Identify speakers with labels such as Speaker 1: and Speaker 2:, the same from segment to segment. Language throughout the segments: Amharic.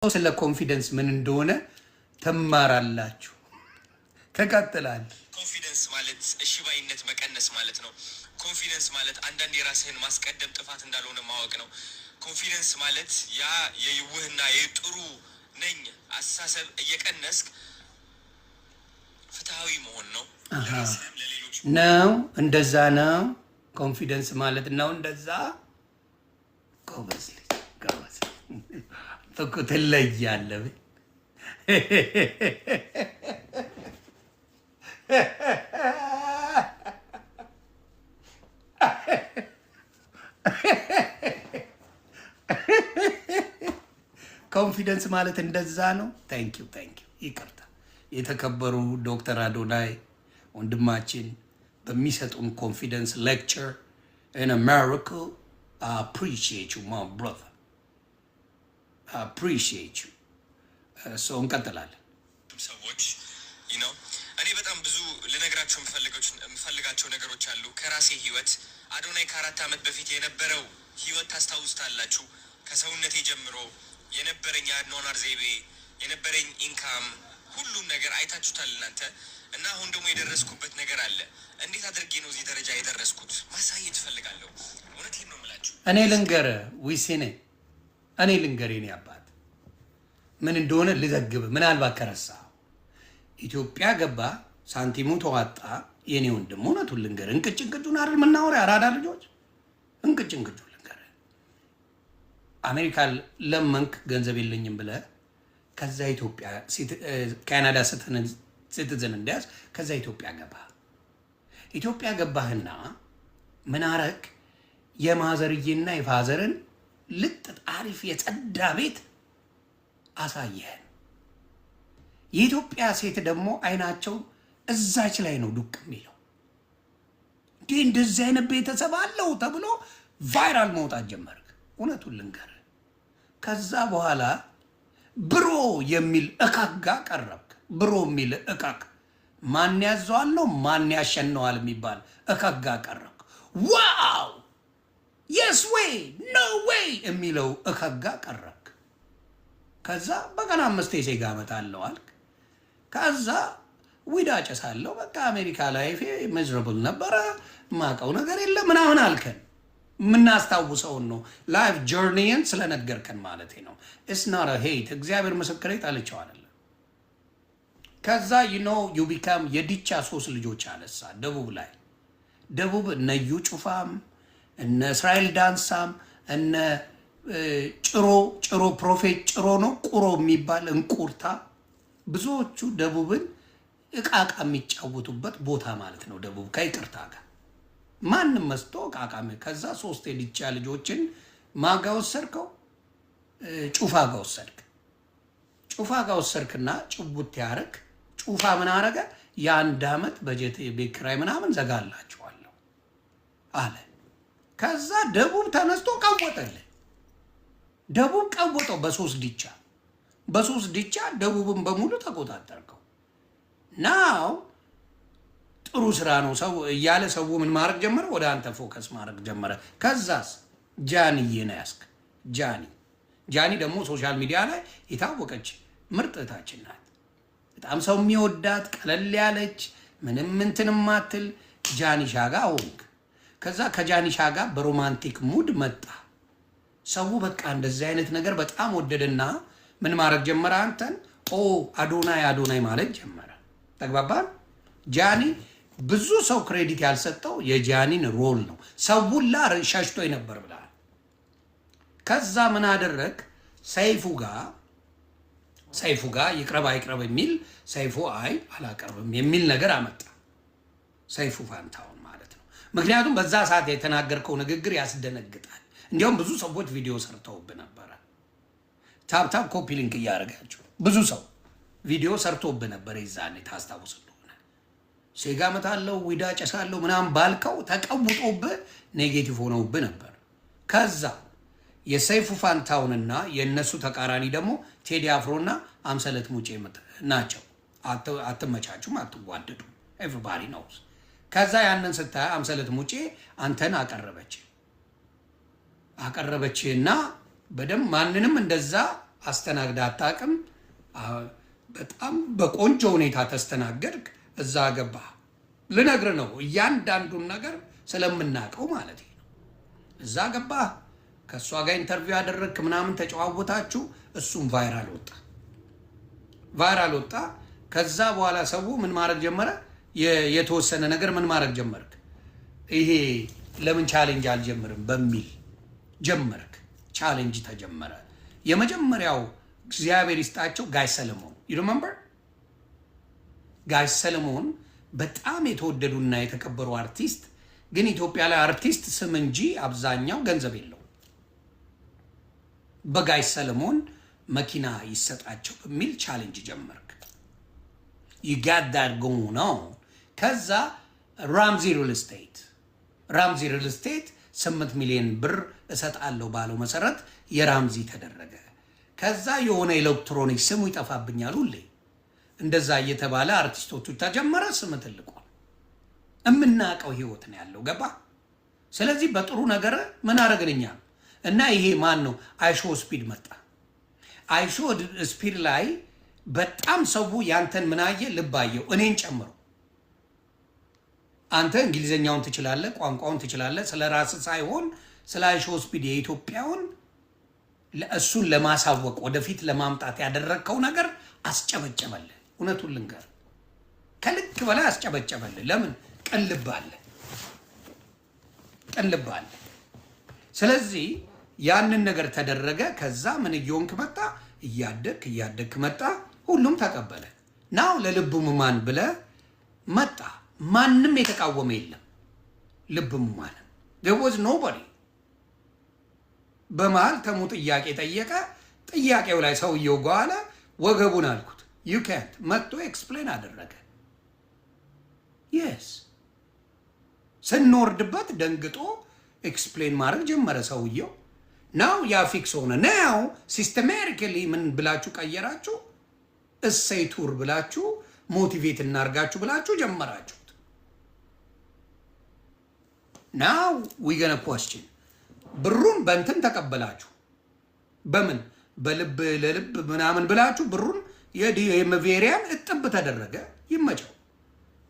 Speaker 1: ስለ ኮንፊደንስ ምን እንደሆነ ተማራላችሁ። ተከተላል።
Speaker 2: ኮንፊደንስ ማለት እሺ ባይነት መቀነስ ማለት ነው። ኮንፊደንስ ማለት አንዳንድ የራስህን ማስቀደም ጥፋት እንዳልሆነ ማወቅ ነው። ኮንፊደንስ ማለት ያ የይውህና የጥሩ ነኝ አስተሳሰብ እየቀነስክ ፍትሃዊ መሆን ነው። ለሌሎች
Speaker 1: ነው እንደዛ ነው። ኮንፊደንስ ማለት ነው እንደዛ። ጎበዝ ጎበዝ ትለያለህ። ኮንፊደንስ ማለት እንደዛ ነው። ታንኪዩ ይቅርታ። የተከበሩ ዶክተር አዶናይ ወንድማችን በሚሰጡን ኮንፊደንስ ሌክቸር in America, I appreciate you, my brother. I appreciate you. So እንቀጥላለን።
Speaker 2: ሰዎች እኔ በጣም ብዙ ልነግራቸው የምፈልጋቸው ነገሮች አሉ ከራሴ ህይወት። አዶናይ ከ4 ዓመት በፊት የነበረው ህይወት ታስታውስታላችሁ። ከሰውነቴ ጀምሮ የነበረኝ አኗኗር ዘይቤ፣ የነበረኝ ኢንካም፣ ሁሉም ነገር አይታችሁታል እናንተ። እና አሁን ደግሞ የደረስኩበት ነገር አለ። እንዴት አድርጌ ነው እዚህ ደረጃ የደረስኩት ማሳየት እፈልጋለሁ። እውነቴን ነው የምላችሁ።
Speaker 1: እኔ ልንገርህ ዊሴኔ፣ እኔ ልንገርህ የኔ አባት ምን እንደሆነ ልዘግብ። ምናልባት ከረሳ ኢትዮጵያ ገባ፣ ሳንቲሙ ተዋጣ። የኔ ወንድም እውነቱን ልንገርህ፣ እንቅጭንቅጩን አይደል የምናወራው የአራዳ ልጆች፣ እንቅጭንቅጩን ልንገርህ። አሜሪካ ለመንክ ገንዘብ የለኝም ብለህ ከዛ ኢትዮጵያ ካናዳ ሲቲዝን እንዲያዝ ከዛ ኢትዮጵያ ገባህና ምን አረግ? የማዘርዬና የፋዘርን ልጥጥ አሪፍ የጸዳ ቤት አሳየህን። የኢትዮጵያ ሴት ደግሞ አይናቸው እዛች ላይ ነው ዱቅ የሚለው። እንደዚህ አይነት ቤተሰብ አለው ተብሎ ቫይራል መውጣት ጀመርክ። እውነቱን ልንገርህ፣ ከዛ በኋላ ብሮ የሚል እካጋ ቀረብክ። ብሮ የሚል እካክ ማን ያዘዋል ነው ማን ያሸነዋል የሚባል እካጋ ቀረብክ። ዋው የስ ዌይ ኖ ዌይ የሚለው እካጋ ቀረብክ። ከዛ በቀን 5 ሴጋ እመታለሁ አልክ። ከዛ ዊዳ ጨሳለሁ። በቃ አሜሪካ ላይፍ ሚዝረብል ነበረ፣ ማቀው ነገር የለም ምናምን አልከን። የምናስታውሰውን ነው ላይፍ ጆርኒን ስለነገርከን ማለት ነው። ኢትስ ናት አ ሄት። እግዚአብሔር ምስክሬ ጣልቼው አይደለም። ከዛ ዩ ቢካም የዲቻ 3 ልጆች አነሳ ደቡብ ላይ። ደቡብ እነ ዩ ጩፋም እነ እስራኤል ዳንሳም እነ ጭሮ ፕሮፌት ጭሮ ነው ቁሮ የሚባል እንቁርታ፣ ብዙዎቹ ደቡብን እቃቃ የሚጫወቱበት ቦታ ማለት ነው። ደቡብ ከይቅርታ ጋር ማንም መስቶ እቃቃሚ። ከዛ 3 የዲቻ ልጆችን ማጋ ወሰድከው፣ ጩፋ ጋር ወሰድክ። ጩፋ ጋር ወሰድክና ጭቡት ያረክ። ጩፋ ምን አረገ? የ1 ዓመት በጀት ቤት ኪራይ ምናምን ዘጋላችኋለሁ አለ። ከዛ ደቡብ ተነስቶ ቀወጠልህ። ደቡብ ቀወጠው በ3 ዲቻ ደቡብን በሙሉ ተቆጣጠርከው። ናው ጥሩ ስራ ነው ሰው እያለ ሰው ምን ማድረግ ጀመረ? ወደ አንተ ፎከስ ማድረግ ጀመረ። ከዛስ ጃኒዬ ነው ያስክ። ጃኒ ደግሞ ሶሻል ሚዲያ ላይ የታወቀች ምርጥ እህታችን ናት። በጣም ሰው የሚወዳት ቀለል ያለች ምንም እንትን ማትል ጃኒሻ ጋር ሆንክ። ከዛ ከጃኒሻ ጋር በሮማንቲክ ሙድ መጣ። ሰው በቃ እንደዚህ አይነት ነገር በጣም ወደደና ምን ማድረግ ጀመረ? አንተን አዶናይ ማለት ጀመረ። ተግባባን? ጃኒ ብዙ ሰው ክሬዲት ያልሰጠው የጃኒን ሮል ነው። ሰው ሁላ ሸሽቶ ነበር ብለሃል። ከዛ ምን አደረግ? ሰይፉ ጋር ይቅረብ አይቅረብ የሚል ሰይፉ አይ አላቀርብም የሚል ነገር አመጣ። ሰይፉ ፋንታውን ማለት ነው። ምክንያቱም በዛ ሰዓት የተናገርከው ንግግር ያስደነግጣል። እንዲያውም ብዙ ሰዎች ቪዲዮ ሰርተውብህ ነበረ። ታፕ ኮፒ ሊንክ እያደረጋችሁ ብዙ ሰው ቪዲዮ ሰርቶብህ ነበር። ይዛኔ ታስታውስ እንደሆነ ሴጋ እመታለሁ ዊዳ ጨሳለሁ ምናምን ባልከው ተቀውጦብህ ኔጌቲቭ ሆነውብህ ነበር። ከዛ የሰይፉ ፋንታውንና የነሱ ተቃራኒ ደግሞ ቴዲ አፍሮና አምሰለት ሙጬ ናቸው። አትመቻቹም፣ አትዋደዱም። ኤቭሪባዲ ኖውስ። ከዛ ያንን ስታይ አምሰለት ሙጬ አንተን አቀረበችና በደም ማንንም እንደዛ አስተናግዳ አታውቅም። በጣም በቆንጆ ሁኔታ ተስተናገድክ፣ እዛ ገባ። ልነግር ነው እያንዳንዱን ነገር ስለምናውቀው ማለት ነው። እዛ ገባ፣ ከእሷ ጋር ኢንተርቪው ያደረግክ ምናምን ተጨዋወታችሁ፣ እሱም ቫይራል ወጣ። ከዛ በኋላ ሰው ምን ማድረግ ጀመረ? የተወሰነ ነገር ምን ማድረግ ጀመርክ? ይሄ ለምን ቻሌንጅ አልጀምርም በሚል ጀመርክ። ቻሌንጅ ተጀመረ። የመጀመሪያው እግዚአብሔር ይስጣቸው ጋሽ ሰለሞን ሪመምበር። ጋሽ ሰለሞን በጣም የተወደዱና የተከበሩ አርቲስት፣ ግን ኢትዮጵያ ላይ አርቲስት ስም እንጂ አብዛኛው ገንዘብ የለው። በጋሽ ሰለሞን መኪና ይሰጣቸው በሚል ቻሌንጅ ጀመርክ። ይጋዳር ጎ ነው። ከዛ ራምዚ ሪል ስቴት 8 ሚሊዮን ብር እሰጣለሁ ባለው መሰረት የራምዚ ተደረገ። ከዛ የሆነ ኤሌክትሮኒክስ ስሙ ይጠፋብኛል ሁሌ እንደዛ እየተባለ አርቲስቶቹ ተጀመረ። ስም ትልቋል። የምናውቀው ህይወት ነው ያለው። ገባ? ስለዚህ በጥሩ ነገር ምን አረግንኛ እና ይሄ ማን ነው? አይሾ ስፒድ መጣ። አይሾ ስፒድ ላይ በጣም ሰው ያንተን ምናየ ልባየው እኔን ጨምሮ። አንተ እንግሊዘኛውን ትችላለህ፣ ቋንቋውን ትችላለህ። ስለ ራስ ሳይሆን ስለ አይሾ ስፒድ የኢትዮጵያውን እሱን ለማሳወቅ ወደፊት ለማምጣት ያደረግከው ነገር አስጨበጨበልህ። እውነቱን ልንገር፣ ከልክ በላይ አስጨበጨበልህ። ለምን? ቅልብ አለ። ስለዚህ ያንን ነገር ተደረገ። ከዛ ምን እየሆንክ መጣ? እያደግክ መጣ። ሁሉም ተቀበለ። ናው ለልብ ሙማን ብለ መጣ። ማንም የተቃወመ የለም። ልብ ሙማን there was nobody። በመሃል ተሙ ጥያቄ ጠየቀ። ጥያቄው ላይ ሰውየው ጓለ ወገቡን አልኩት you can't መጥቶ ኤክስፕሌን አደረገ። yes ስንወርድበት ደንግጦ ኤክስፕሌን ማድረግ ጀመረ ሰውየው። ናው ያ ፊክስ ሆነ። ናው ሲስተማቲካሊ ምን ብላችሁ ቀየራችሁ? እሰይ ቱር ብላችሁ ሞቲቬት እናርጋችሁ ብላችሁ ጀመራችሁት። ናው ዊ ገና ኳስችን ብሩን በእንትን ተቀበላችሁ። በምን በልብ ለልብ ምናምን ብላችሁ ብሩን የመቬሪያን እጥብ ተደረገ። ይመቸው፣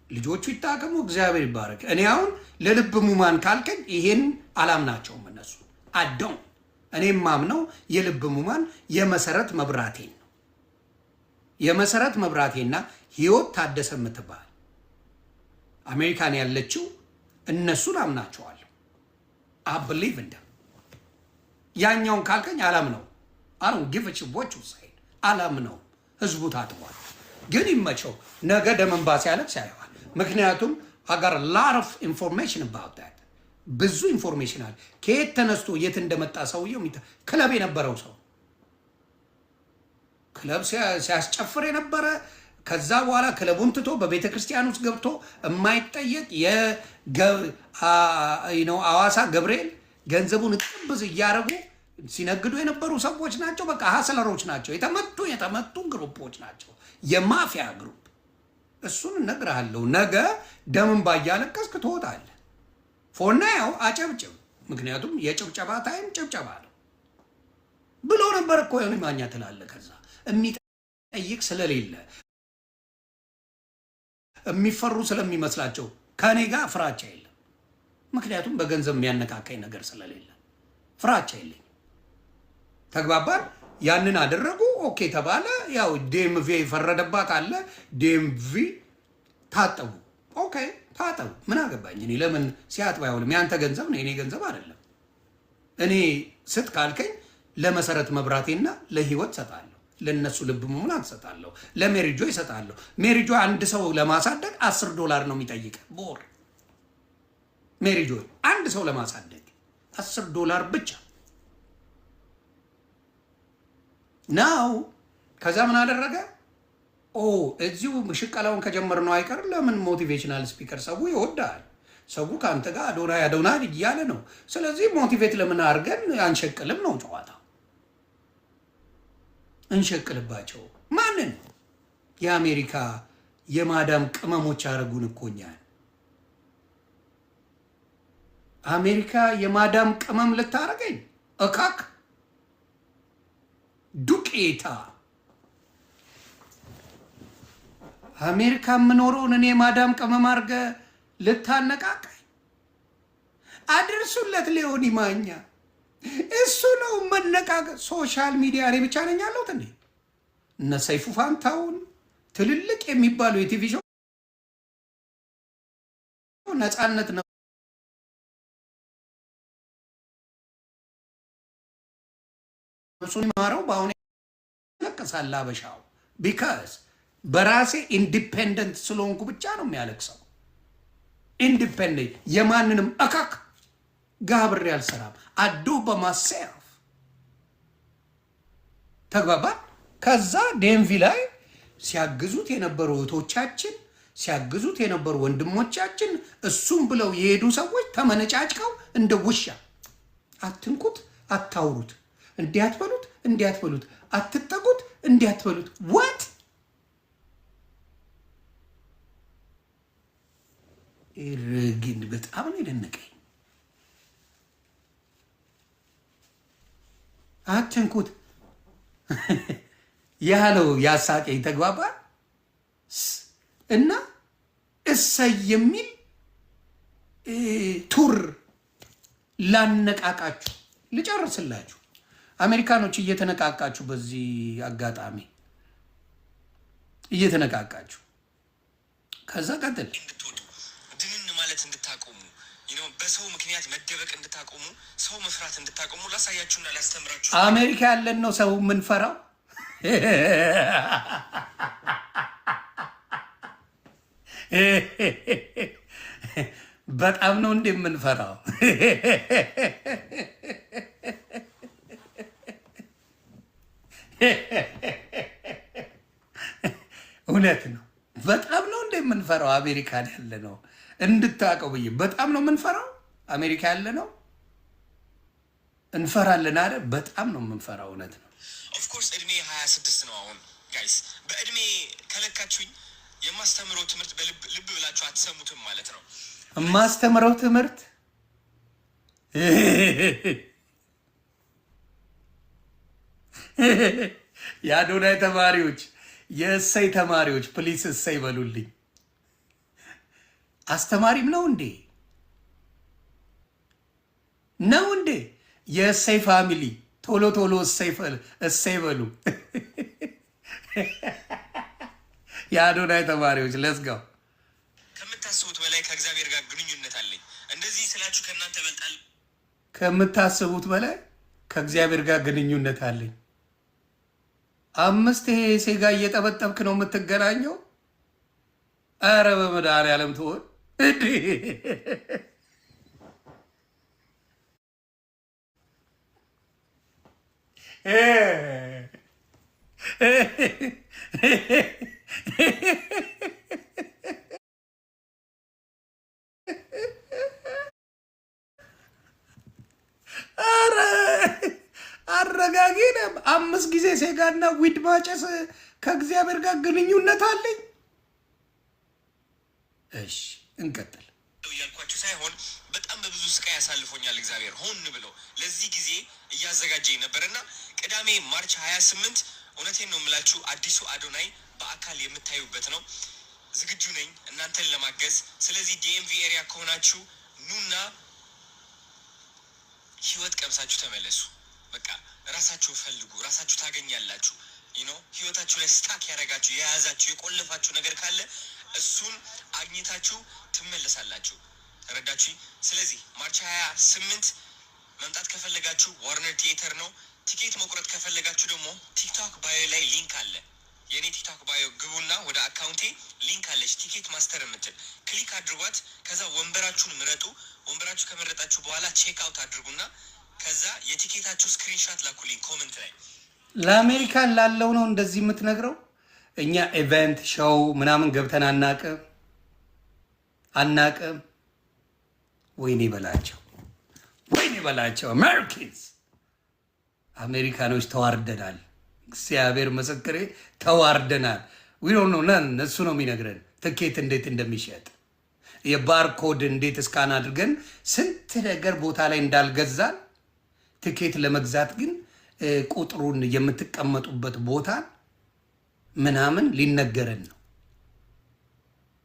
Speaker 1: ልጆቹ ይታከሙ፣ እግዚአብሔር ይባረክ። እኔ አሁን ለልብ ሙማን ካልከኝ ይሄን አላምናቸውም እነሱ አደው። እኔም ማምነው የልብ ሙማን የመሰረት መብራቴን ነው። የመሰረት መብራቴና ህይወት ታደሰ የምትባል አሜሪካን ያለችው እነሱን አምናቸዋለሁ። I believe in them። ያኛውን ካልከኝ አላምነው። አሁን ጊቭች ቦቹ ሳይድ አላምነው። ህዝቡ ታጥቧል። ግን ይመቸው፣ ነገ ደመንባ ሲያለቅስ ያየዋል። ምክንያቱም I got a lot of information about that። ብዙ ኢንፎርሜሽን አለ። ከየት ተነስቶ የት እንደመጣ ሰውየው ክለብ የነበረው ሰው ክለብ ሲያስጨፍር የነበረ ከዛ በኋላ ክለቡን ትቶ በቤተ ክርስቲያን ውስጥ ገብቶ የማይጠየቅ አዋሳ ገብርኤል ገንዘቡን ጥብዝ እያረጉ ሲነግዱ የነበሩ ሰዎች ናቸው። በቃ ሀስለሮች ናቸው። የተመቱ ግሩፖች ናቸው። የማፊያ ግሩፕ። እሱን እነግርሃለሁ። ነገ ደምን ባያለቀስክ ትወጣለህ። ፎርናው አጨብጭብ። ምክንያቱም የጭብጨባ ታይም ጭብጨባ ነው ብሎ ነበር እኮ የሆነ ማኛ ትላለህ። ከዛ የሚጠይቅ ስለሌለ የሚፈሩ ስለሚመስላቸው ከኔ ጋር ፍራቻ የለም። ምክንያቱም በገንዘብ የሚያነካካኝ ነገር ስለሌለ ፍራቻ የለኝም። ተግባባን? ያንን አደረጉ። ኦኬ ተባለ። ያው ዴምቪ ፈረደባት አለ። ዴምቪ ታጠቡ። ኦኬ ታጠቡ። ምን አገባኝ እኔ? ለምን ሲያጥባ አይሆንም? ያንተ ገንዘብ ነው፣ የኔ ገንዘብ አይደለም። እኔ ስጥ ካልከኝ ለመሰረት መብራቴና ለህይወት ሰጣለሁ። ለነሱ ልብ ሙላት ሰጣለሁ። ለሜሪጆ ይሰጣለሁ። ሜሪጆ አንድ ሰው ለማሳደግ $10 ነው የሚጠይቀ በወር። ሜሪጆ አንድ ሰው ለማሳደግ $10 ብቻ ናው። ከዛ ምን አደረገ? እዚሁ ሽቀላውን ከጀመርነው አይቀር ለምን ሞቲቬሽናል ስፒከር ሰው ይወዳል። ሰው ከአንተ ጋር አዶናይ እያለ ነው። ስለዚህ ሞቲቬት ለምን አድርገን አንሸቅልም ነው ጨዋታ። እንሸቅልባቸው። ማንን? የአሜሪካ የማዳም ቅመሞች አረጉን እኮኛል። አሜሪካ የማዳም ቅመም ልታረገኝ እካክ ዱቄታ አሜሪካ የምኖረውን እኔ ማዳም ቅመም አድርገህ ልታነቃቃኝ? አድርሱለት ሊሆን ይማኛ እሱ ነው መነቃቀ። ሶሻል ሚዲያ እኔ ብቻ ነኝ ያለሁት እንዴ? እነ ሰይፉ ፋንታውን ትልልቅ የሚባሉ የቲቪ ሾው ነፃነት ነው እሱን ማረው። በአሁን ያለቅሳል አበሻው። ቢካዝ በራሴ ኢንዲፔንደንት ስለሆንኩ ብቻ ነው የሚያለቅሰው። ኢንዲፔንደንት የማንንም እካክ ጋብሬ አልሰራም። አዱ በማሰፍ ተግባባ። ከዛ ዴንቪ ላይ ሲያግዙት የነበሩ እህቶቻችን፣ ሲያግዙት የነበሩ ወንድሞቻችን እሱም ብለው የሄዱ ሰዎች ተመነጫጭቀው እንደ ውሻ አትንኩት፣ አታውሩት፣ እንዲያትበሉት፣ እንዲያትበሉት፣ አትጠጉት፣ እንዲያትበሉት። ወት ግን በጣም ነው የደነቀኝ። አትንኩት ያለው ያሳቀኝ። ተግባባ እና እሰይ የሚል ቱር ላነቃቃችሁ ልጨርስላችሁ። አሜሪካኖች እየተነቃቃችሁ፣ በዚህ አጋጣሚ እየተነቃቃችሁ ከዛ ቀጥል
Speaker 2: እንድትወጡ ድንን ማለት እንድታቆሙ በሰው ምክንያት መደበቅ እንድታቆሙ ሰው መፍራት እንድታቆሙ ላሳያችሁና ላስተምራችሁ።
Speaker 1: አሜሪካ ያለን ነው ሰው የምንፈራው። በጣም ነው እንደ የምንፈራው። እውነት ነው። በጣም ነው እንደ የምንፈራው። አሜሪካን ያለ ነው እንድታውቀው ብዬ በጣም ነው የምንፈራው። አሜሪካ ያለ ነው እንፈራለን አይደል? በጣም ነው የምንፈራው። እውነት ነው።
Speaker 2: ኦፍኮርስ እድሜ 26 ነው አሁን ጋይስ። በእድሜ ከለካችሁኝ የማስተምረው ትምህርት ልብ ብላችሁ አትሰሙትም ማለት ነው።
Speaker 1: የማስተምረው ትምህርት የአዶናይ ተማሪዎች፣ የእሰይ ተማሪዎች ፕሊስ እሰይ በሉልኝ። አስተማሪም ነው እንዴ? ነው እንዴ? የእሰይ ፋሚሊ ቶሎ ቶሎ እሰይ በሉ። የአዶናይ ተማሪዎች ለስጋው
Speaker 2: ከምታስቡት በላይ ከእግዚአብሔር ጋር ግንኙነት አለኝ። እንደዚህ ስላችሁ ከእናንተ በልጣል።
Speaker 1: ከምታስቡት በላይ ከእግዚአብሔር ጋር ግንኙነት አለኝ። 5 ይሄ ሴጋ እየጠበጠብክ ነው የምትገናኘው? አረ በመድኃኒዓለም ትሆን እንዴ? አረ አረጋጊንም 5 ጊዜ ሴጋና ዊድ ማጨስ ከእግዚአብሔር ጋር ግንኙነት አለኝ። እሺ እንቀጥል
Speaker 2: እያልኳችሁ ሳይሆን በጣም በብዙ ስቃይ ያሳልፎኛል እግዚአብሔር ሆን ብሎ ለዚህ ጊዜ እያዘጋጀኝ ነበርና ቅዳሜ ማርች 28 እውነቴን ነው የምላችሁ አዲሱ አዶናይ በአካል የምታዩበት ነው። ዝግጁ ነኝ እናንተን ለማገዝ። ስለዚህ ዲኤምቪ ኤሪያ ከሆናችሁ ኑና ህይወት ቀምሳችሁ ተመለሱ። በቃ ራሳችሁ ፈልጉ፣ ራሳችሁ ታገኛላችሁ። ህይወታችሁ ላይ ስታክ ያደረጋችሁ የያዛችሁ የቆለፋችሁ ነገር ካለ እሱን አግኝታችሁ ትመለሳላችሁ። ተረዳችሁ? ስለዚህ ማርች 28 መምጣት ከፈለጋችሁ ዋርነር ቲኤተር ነው። ቲኬት መቁረጥ ከፈለጋችሁ ደግሞ ቲክቶክ ባዮ ላይ ሊንክ አለ። የኔ ቲክቶክ ባዮ ግቡና ወደ አካውንቴ ሊንክ አለች፣ ቲኬት ማስተር የምትል ክሊክ አድርጓት። ከዛ ወንበራችሁን ምረጡ። ወንበራችሁ ከመረጣችሁ በኋላ ቼክ አውት አድርጉና ከዛ የቲኬታችሁ ስክሪንሻት ላኩልኝ ኮመንት ላይ።
Speaker 1: ለአሜሪካን ላለው ነው እንደዚህ የምትነግረው። እኛ ኢቨንት ሾው ምናምን ገብተን አናቅም። ወይኔ በላቸው፣ ወይኔ በላቸው። አሜሪካኖች ተዋርደናል። እግዚአብሔር ምስክሬ ተዋርደናል። ዊዶን ነው ነን። እሱ ነው የሚነግረን ትኬት እንዴት እንደሚሸጥ የባርኮድ እንዴት እስካን አድርገን ስንት ነገር ቦታ ላይ እንዳልገዛን ትኬት ለመግዛት ግን ቁጥሩን የምትቀመጡበት ቦታ ምናምን ሊነገረን ነው።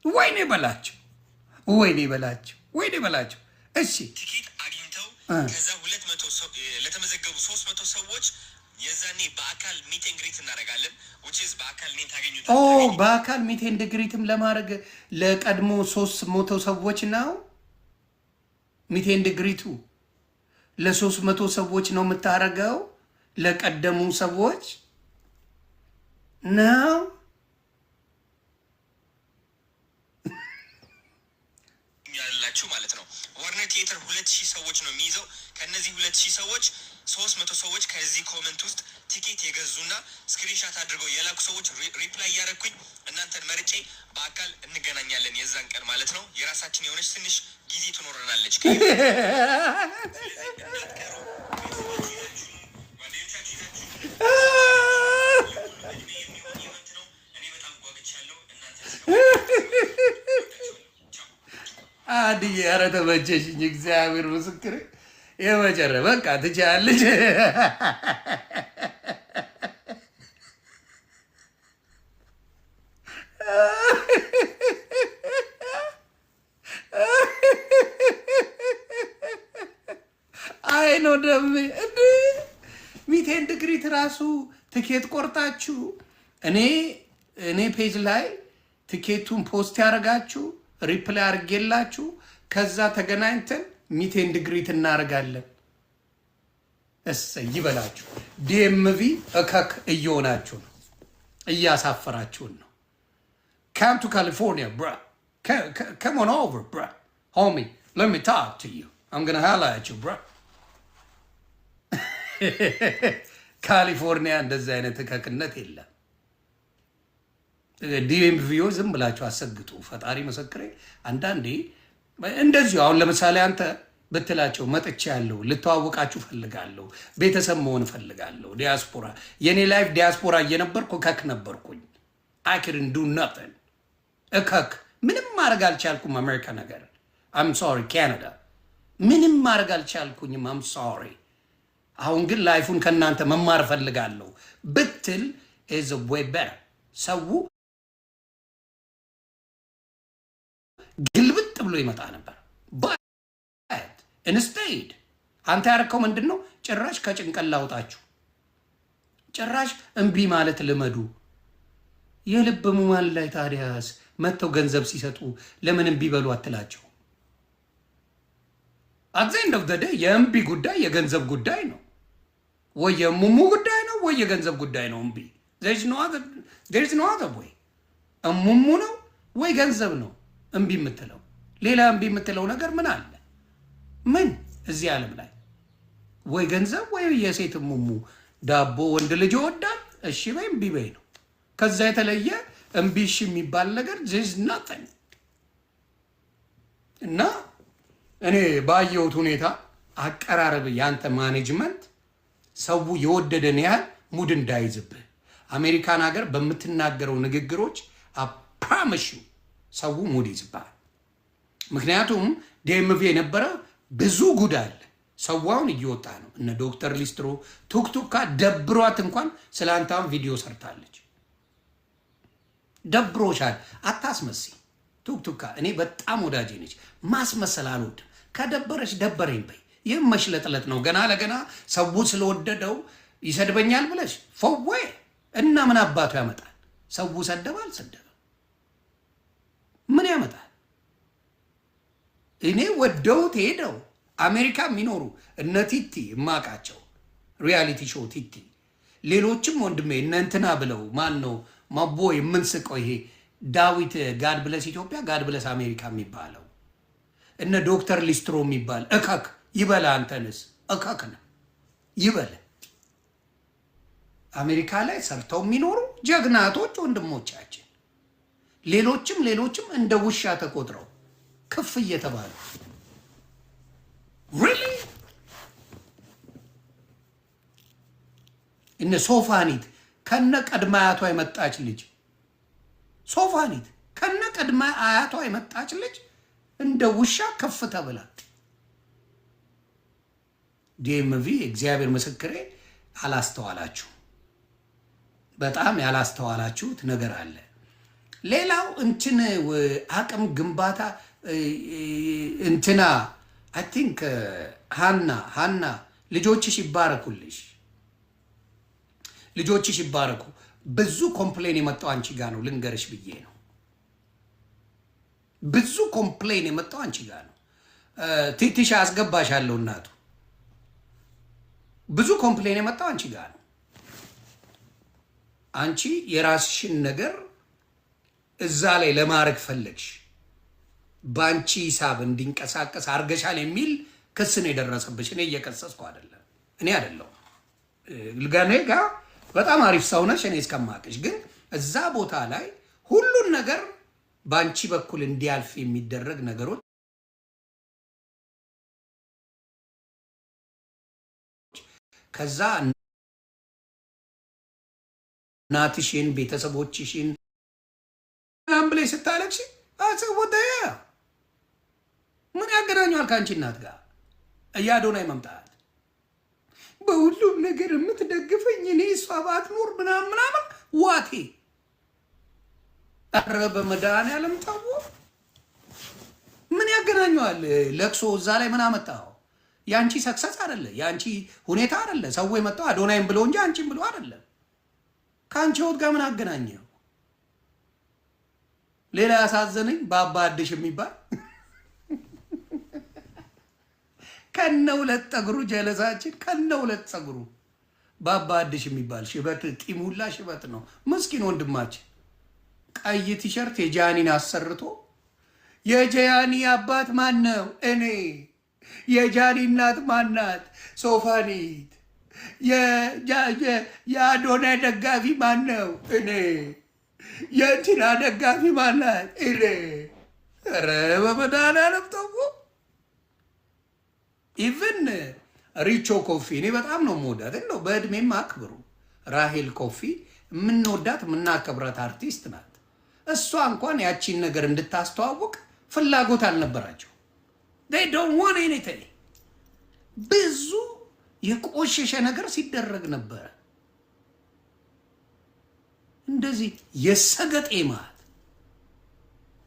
Speaker 1: ወይኔ በላቸው፣ ወይኔ በላቸው፣ ወይኔ በላቸው። እሺ
Speaker 2: ቲኬት አግኝተው ከዛ 200 ለተመዘገቡ 300 ሰዎች የዛኔ በአካል ሚት ኤንድ ግሪት እናደርጋለን። which በአካል እኔን ታገኙታላችሁ።
Speaker 1: በአካል ሚት ኤንድ ግሪትም ለማድረግ ለቀድሞ 300 ሰዎች ነው። ሚት ኤንድ ግሪቱ ለ300 ሰዎች ነው የምታደርገው፣ ለቀደሙ ሰዎች ነው።
Speaker 2: ያላችሁ ማለት ነው። ዋርነር ቲያትር 2000 ሰዎች ነው የሚይዘው። ከነዚህ 2000 ሰዎች 300 ሰዎች ከዚህ ኮመንት ውስጥ ቲኬት የገዙና ስክሪንሻት አድርገው የላኩ ሰዎች ሪፕላይ እያደረኩኝ እናንተን መርጬ በአካል እንገናኛለን። የዛን ቀን ማለት ነው። የራሳችን የሆነች ትንሽ ጊዜ ትኖረናለች።
Speaker 1: አድዬ ኧረ ተመቸሽኝ፣ እግዚአብሔር ምስክር የመጨረ በቃ ትችያለሽ። አይ ነው ደሜ እንደ ሚት ኤንድ ግሪት ራሱ ትኬት ቆርጣችሁ እኔ ፔጅ ላይ ትኬቱን ፖስት ያደርጋችሁ ሪፕላይ አድርጌላችሁ ከዛ ተገናኝተን ሚት ኤንድ ግሪት እናደርጋለን። እሰይ ይበላችሁ። ዲኤምቪ እከክ እየሆናችሁ ነው፣ እያሳፈራችሁን ነው። ካም ቱ ካሊፎርኒያ ብራ come on over bro homie let me talk to you I'm gonna holler at you bro ካሊፎርኒያ እንደዚህ አይነት እከክነት የለም። ዲኤምቪዮ ዝም ብላችሁ አሰግጡ። ፈጣሪ መሰክሬ አንዳንዴ እንደዚሁ አሁን ለምሳሌ አንተ ብትላቸው መጥቼ ያለው ልተዋወቃችሁ ፈልጋለሁ፣ ቤተሰብ መሆን ፈልጋለሁ። ዲያስፖራ የኔ ላይፍ ዲያስፖራ እየነበርኩ እከክ ነበርኩኝ። I couldn't do nothing እከክ ምንም ማድረግ አልቻልኩም። አሜሪካ ነገር I'm sorry ካናዳ ምንም ማድረግ አልቻልኩኝም። I'm sorry አሁን ግን ላይፉን ከእናንተ መማር ፈልጋለሁ ብትል is a way better ሰው ግልብጥ ብሎ ይመጣ ነበር። but instead አንተ ያደረከው ምንድን ነው? ጭራሽ ከጭንቀት ላውጣችሁ፣ ጭራሽ እምቢ ማለት ልመዱ። የልብ ሙማን ላይ ታዲያስ መጥተው ገንዘብ ሲሰጡ ለምን እምቢ በሉ አትላቸው? at the end of the day የእምቢ ጉዳይ የገንዘብ ጉዳይ ነው፣ ወይ የሙሙ ጉዳይ ነው፣ ወይ የገንዘብ ጉዳይ ነው። እምቢ there's no other way እሙሙ ነው ወይ ገንዘብ ነው እምቢ የምትለው። ሌላ እምቢ የምትለው ነገር ምን አለ? ምን እዚህ ዓለም ላይ ወይ ገንዘብ ወይ የሴት ሙሙ። ዳቦ ወንድ ልጅ ይወዳል፣ እሺ በይ እምቢ በይ ነው። ከዛ የተለየ እምቢ እሺ የሚባል ነገር there's nothing። እና እኔ ባየሁት ሁኔታ አቀራረብ ያንተ ማኔጅመንት ሰው የወደደን ያህል ሙድ እንዳይዝብህ አሜሪካን ሀገር በምትናገረው ንግግሮች አፕራምሹ ሰው ሙድ ይዝባል። ምክንያቱም ዲኤምቪ የነበረ ብዙ ጉድ አለ። ሰዋውን እየወጣ ነው። እነ ዶክተር ሊስትሮ ቱክቱካ ደብሯት እንኳን ስለ አንተም ቪዲዮ ሰርታለች። ደብሮሻል አታስመስይ። ቱክቱካ እኔ በጣም ወዳጄ ነች። ማስመሰል አልወድም። ከደበረሽ ደበረኝ በይ። ይህም መሽለጥለጥ ነው። ገና ለገና ሰው ስለወደደው ይሰድበኛል ብለሽ ፎዌ እና ምን አባቱ ያመጣል? ሰው ሰደበ አልሰደበ ምን ያመጣል? እኔ ወደውት ሄደው አሜሪካ የሚኖሩ እነ ቲቲ የማውቃቸው ሪያሊቲ ሾው ቲቲ፣ ሌሎችም ወንድሜ እነ እንትና ብለው ማን ነው ማቦ የምንስቀው ይሄ ዳዊት ጋድ ብለስ ኢትዮጵያ ጋድ ብለስ አሜሪካ የሚባለው እነ ዶክተር ሊስትሮ የሚባል እከክ ይበላ። አንተንስ እከክ ነው ይበላ። አሜሪካ ላይ ሰርተው የሚኖሩ ጀግናቶች ወንድሞቻችን፣ ሌሎችም እንደ ውሻ ተቆጥረው ክፍ እየተባሉ really እነ ሶፋኒት ከነ ቀድመ አያቷ የመጣች ልጅ ሶፋኒት ከነ ቀድመ አያቷ የመጣች ልጅ እንደ ውሻ ከፍ ተብላ ዲኤምቪ እግዚአብሔር ምስክሬ አላስተዋላችሁ። በጣም ያላስተዋላችሁት ነገር አለ። ሌላው እንትን አቅም ግንባታ እንትና አይ ቲንክ ሃና ልጆችሽ ይባረኩልሽ፣ ልጆችሽ ይባረኩ። ብዙ ኮምፕሌን የመጣው አንቺ ጋር ነው፣ ልንገርሽ ብዬ ነው። ብዙ ኮምፕሌን የመጣው አንቺ ጋር ነው። ቲቲሻ አስገባሻለሁ እናቱ። ብዙ ኮምፕሌን የመጣው አንቺ ጋር ነው። አንቺ የራስሽን ነገር እዛ ላይ ለማድረግ ፈለግሽ፣ በአንቺ ሂሳብ እንዲንቀሳቀስ አርገሻል የሚል ክስ ነው የደረሰብሽ። እኔ እየከሰስኩ አይደለም፣ እኔ አይደለሁም። ልጋኔ ጋር በጣም አሪፍ ሰው ነሽ እኔ እስከማቅሽ፣ ግን እዛ ቦታ ላይ ሁሉን ነገር በአንቺ በኩል እንዲያልፍ የሚደረግ ነገሮች ከዛ እናትሽን ቤተሰቦችሽን ብለሽ ስታለቅሽ አጽወደያ ምን ያገናኘዋል ከአንቺ እናት ጋር እያዶናይ መምጣት? በሁሉም ነገር የምትደግፈኝ እኔ እሷ ባትኖር ምናምን ዋቴ ኧረ በመድኃኒዓለም ተው። ምን ያገናኘዋል? ለቅሶ እዛ ላይ ምን አመጣው? የአንቺ ሰክሰስ አይደለ፣ የአንቺ ሁኔታ አይደለ። ሰው የመጣው አዶናይም ብሎ እንጂ አንቺም ብሎ አይደለም። ከአንቺ ህይወት ጋር ምን አገናኘው? ሌላ ያሳዘነኝ በአባ አዲሽ የሚባል ከነ ሁለት ፀጉሩ ጀለሳችን ከነ ሁለት ፀጉሩ በአባ አዲሽ የሚባል ሽበት ጢሙላ ሽበት ነው። ምስኪን ወንድማችን ቀይ ቲሸርት የጃኒን አሰርቶ የጃኒ አባት ማን ነው? እኔ። የጃኒ እናት ማናት? ሶፋኒት። የአዶናይ ደጋፊ ማን ነው? እኔ። የእንትና ደጋፊ ማናት? እኔ። ኧረ በመድኃኒዓለም ተው። ኢቭን ሪቾ ኮፊ እኔ በጣም ነው የምወዳት፣ እንደው በእድሜም አክብሩ። ራሄል ኮፊ የምንወዳት የምናከብራት አርቲስት ናት። እሷ እንኳን ያቺን ነገር እንድታስተዋውቅ ፍላጎት አልነበራቸው። they don't want anything። ብዙ የቆሸሸ ነገር ሲደረግ ነበረ። እንደዚህ የሰገጤ ማለት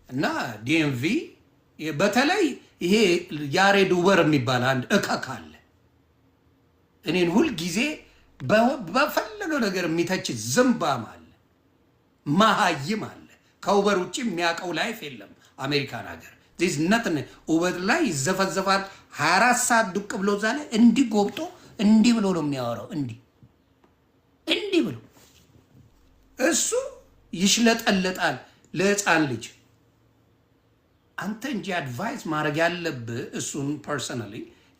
Speaker 1: እና ዲኤምቪ በተለይ ይሄ ያሬድ ውበር የሚባል አንድ እከክ አለ። እኔን ሁል ጊዜ በፈለገው ነገር የሚተች ዝምባም አለ፣ መሀይም አለ። ከውበር ውጭ የሚያውቀው ላይፍ የለም አሜሪካን ሀገር። ዚዝነትን ውበት ላይ ይዘፈዘፋል 24 ሰዓት ዱቅ ብሎ እዛ ላይ እንዲህ ጎብጦ እንዲህ ብሎ ነው የሚያወራው። እንዲህ ብሎ እሱ ይሽለጠለጣል ለህፃን ልጅ። አንተ እንጂ አድቫይስ ማድረግ ያለብህ እሱን ፐርሰናሊ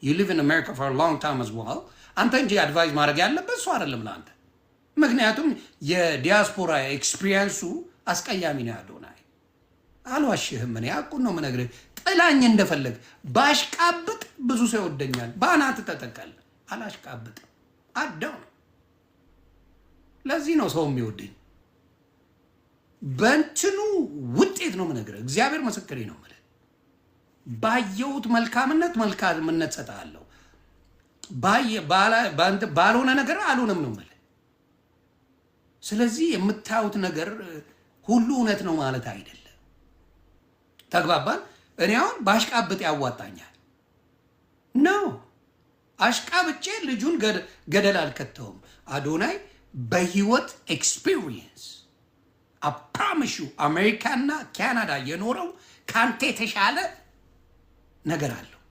Speaker 1: you live in America for a long time as well። አንተ እንጂ አድቫይስ ማድረግ ያለብህ እሱ አይደለም ለአንተ። ምክንያቱም የዲያስፖራ ኤክስፒሪየንሱ አስቀያሚ ነው። አዶናይ አልዋሽህም፣ እኔ አቁን ነው የምነግርህ። ጥላኝ እንደፈለግ ባሽቃብጥ ብዙ ሰው ይወደኛል፣ በአናት ተጠቀል። አላሽቃብጥ አዳው። ለዚህ ነው ሰው የሚወደኝ። በእንትኑ ውጤት ነው የምነግርህ። እግዚአብሔር ምስክሬ ነው የምልህ። ባየሁት መልካምነት ሰጥሃለሁ፣ ባልሆነ ነገር አልሆነም ነው የምልህ። ስለዚህ የምታዩት ነገር ሁሉ እውነት ነው ማለት አይደለም። ተግባባን? እኔ አሁን ባሽቃብጥ ያዋጣኛል ነው። አሽቃብጬ ልጁን ገደል አልከተውም። አዶናይ በህይወት ኤክስፒሪየንስ አፕራምሹ አሜሪካና ካናዳ የኖረው ከአንተ የተሻለ ነገር አለው።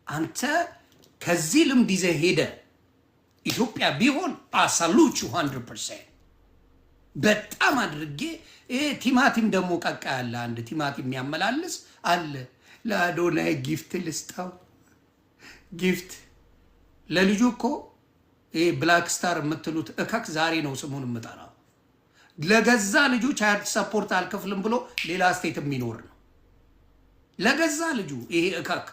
Speaker 1: አንተ ከዚህ ልምድ ይዘህ ሄደ ኢትዮጵያ ቢሆን አሳሉቹ 100% በጣም አድርጌ። ቲማቲም ደግሞ ቀቃ ያለ አንድ ቲማቲም የሚያመላልስ አለ። ለአዶናይ ጊፍት ልስጣው። ጊፍት ለልጁ እኮ ብላክ ስታር የምትሉት እከክ ዛሬ ነው ስሙን የምጠራው። ለገዛ ልጁ ቻይልድ ሰፖርት አልከፍልም ብሎ ሌላ ስቴት የሚኖር ነው። ለገዛ ልጁ ይሄ እከክ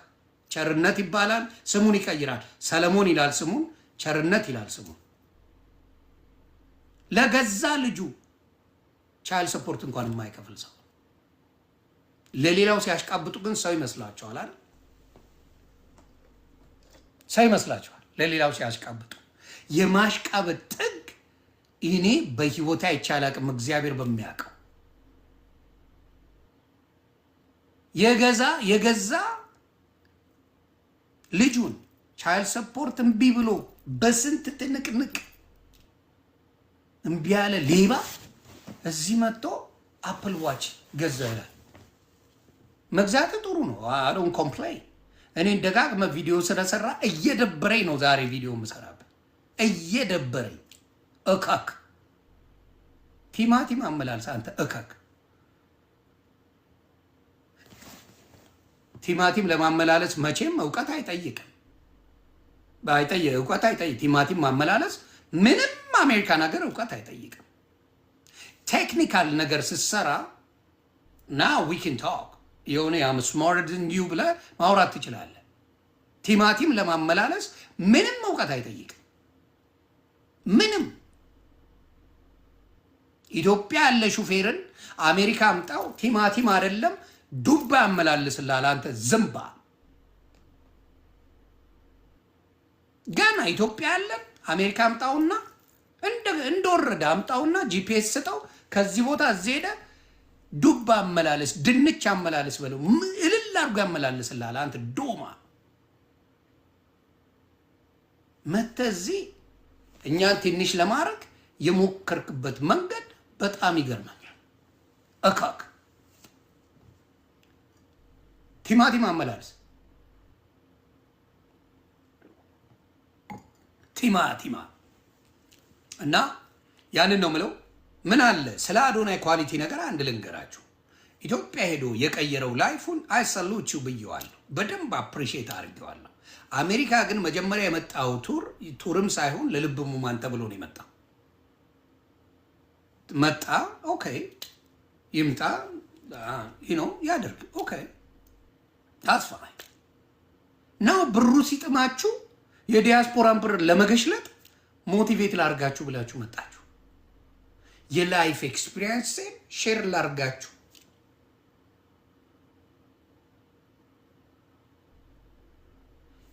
Speaker 1: ቸርነት ይባላል፣ ስሙን ይቀይራል። ሰለሞን ይላል ስሙን፣ ቸርነት ይላል ስሙን። ለገዛ ልጁ ቻይልድ ሰፖርት እንኳን የማይከፍል ሰው። ለሌላው ሲያሽቃብጡ ግን ሰው ይመስላቸዋል አይደል? ሰው ይመስላቸዋል ለሌላው ሲያሽቃብጡ። የማሽቃበጥ ጥግ እኔ በህይወቴ አይቻላቅም። እግዚአብሔር በሚያውቀው የገዛ ልጁን ቻይልድ ሰፖርት እምቢ ብሎ በስንት ትንቅንቅ እምቢ ያለ ሌባ እዚህ መጥቶ አፕል ዋች ገዛ ይላል። መግዛት ጥሩ ነው። አዶን ኮምፕሌን። እኔ ደጋግመ ቪዲዮ ስለሰራ እየደበረኝ ነው ዛሬ ቪዲዮ የምሰራበት እየደበረኝ። እከክ ቲማቲም አመላልስ አንተ እከክ። ቲማቲም ለማመላለስ መቼም እውቀት አይጠይቅም። እውቀት አይጠይቅ። ቲማቲም ማመላለስ ምንም አሜሪካን ሀገር እውቀት አይጠይቅም። ቴክኒካል ነገር ስትሰራ ና ዊ ካን ቶክ የሆነ ያም ስማርት ን ዩ ብለህ ማውራት ትችላለህ። ቲማቲም ለማመላለስ ምንም እውቀት አይጠይቅም። ምንም ኢትዮጵያ ያለ ሹፌርን አሜሪካ አምጣው ቲማቲም አይደለም ዱባ ያመላልስልሃል። አንተ ዝምባ ገና ኢትዮጵያ ያለን አሜሪካ አምጣውና እንደወረደ አምጣውና ጂፒኤስ ስጠው። ከዚህ ቦታ እዚህ ሄደ ዱባ አመላለስ ድንች አመላለስ በለው እልል አድርጎ ያመላልስልሃል። አንተ ዶማ መተህ እዚህ እኛን ትንሽ ለማድረግ የሞከርክበት መንገድ በጣም ይገርመኛል። እካክ ቲማቲም አመላለስ ቲማቲማ እና ያንን ነው ምለው። ምን አለ ስለ አዶናይ ኳሊቲ ነገር አንድ ልንገራችሁ። ኢትዮጵያ ሄዶ የቀየረው ላይፉን አይሰሉችሁ ብየዋለሁ። በደንብ አፕሪሺየት አድርጌዋለሁ። አሜሪካ ግን መጀመሪያ የመጣው ቱርም ሳይሆን ለልብ ሙማን ተብሎ ነው የመጣው። መጣ ኦኬ ይምጣ ያደርግ ኦኬ ታስፋይ ነው። ብሩ ሲጥማችሁ የዲያስፖራን ብር ለመገሽለጥ ሞቲቬት ላርጋችሁ ብላችሁ መጣችሁ። የላይፍ ኤክስፒሪየንስ ሼር ላርጋችሁ።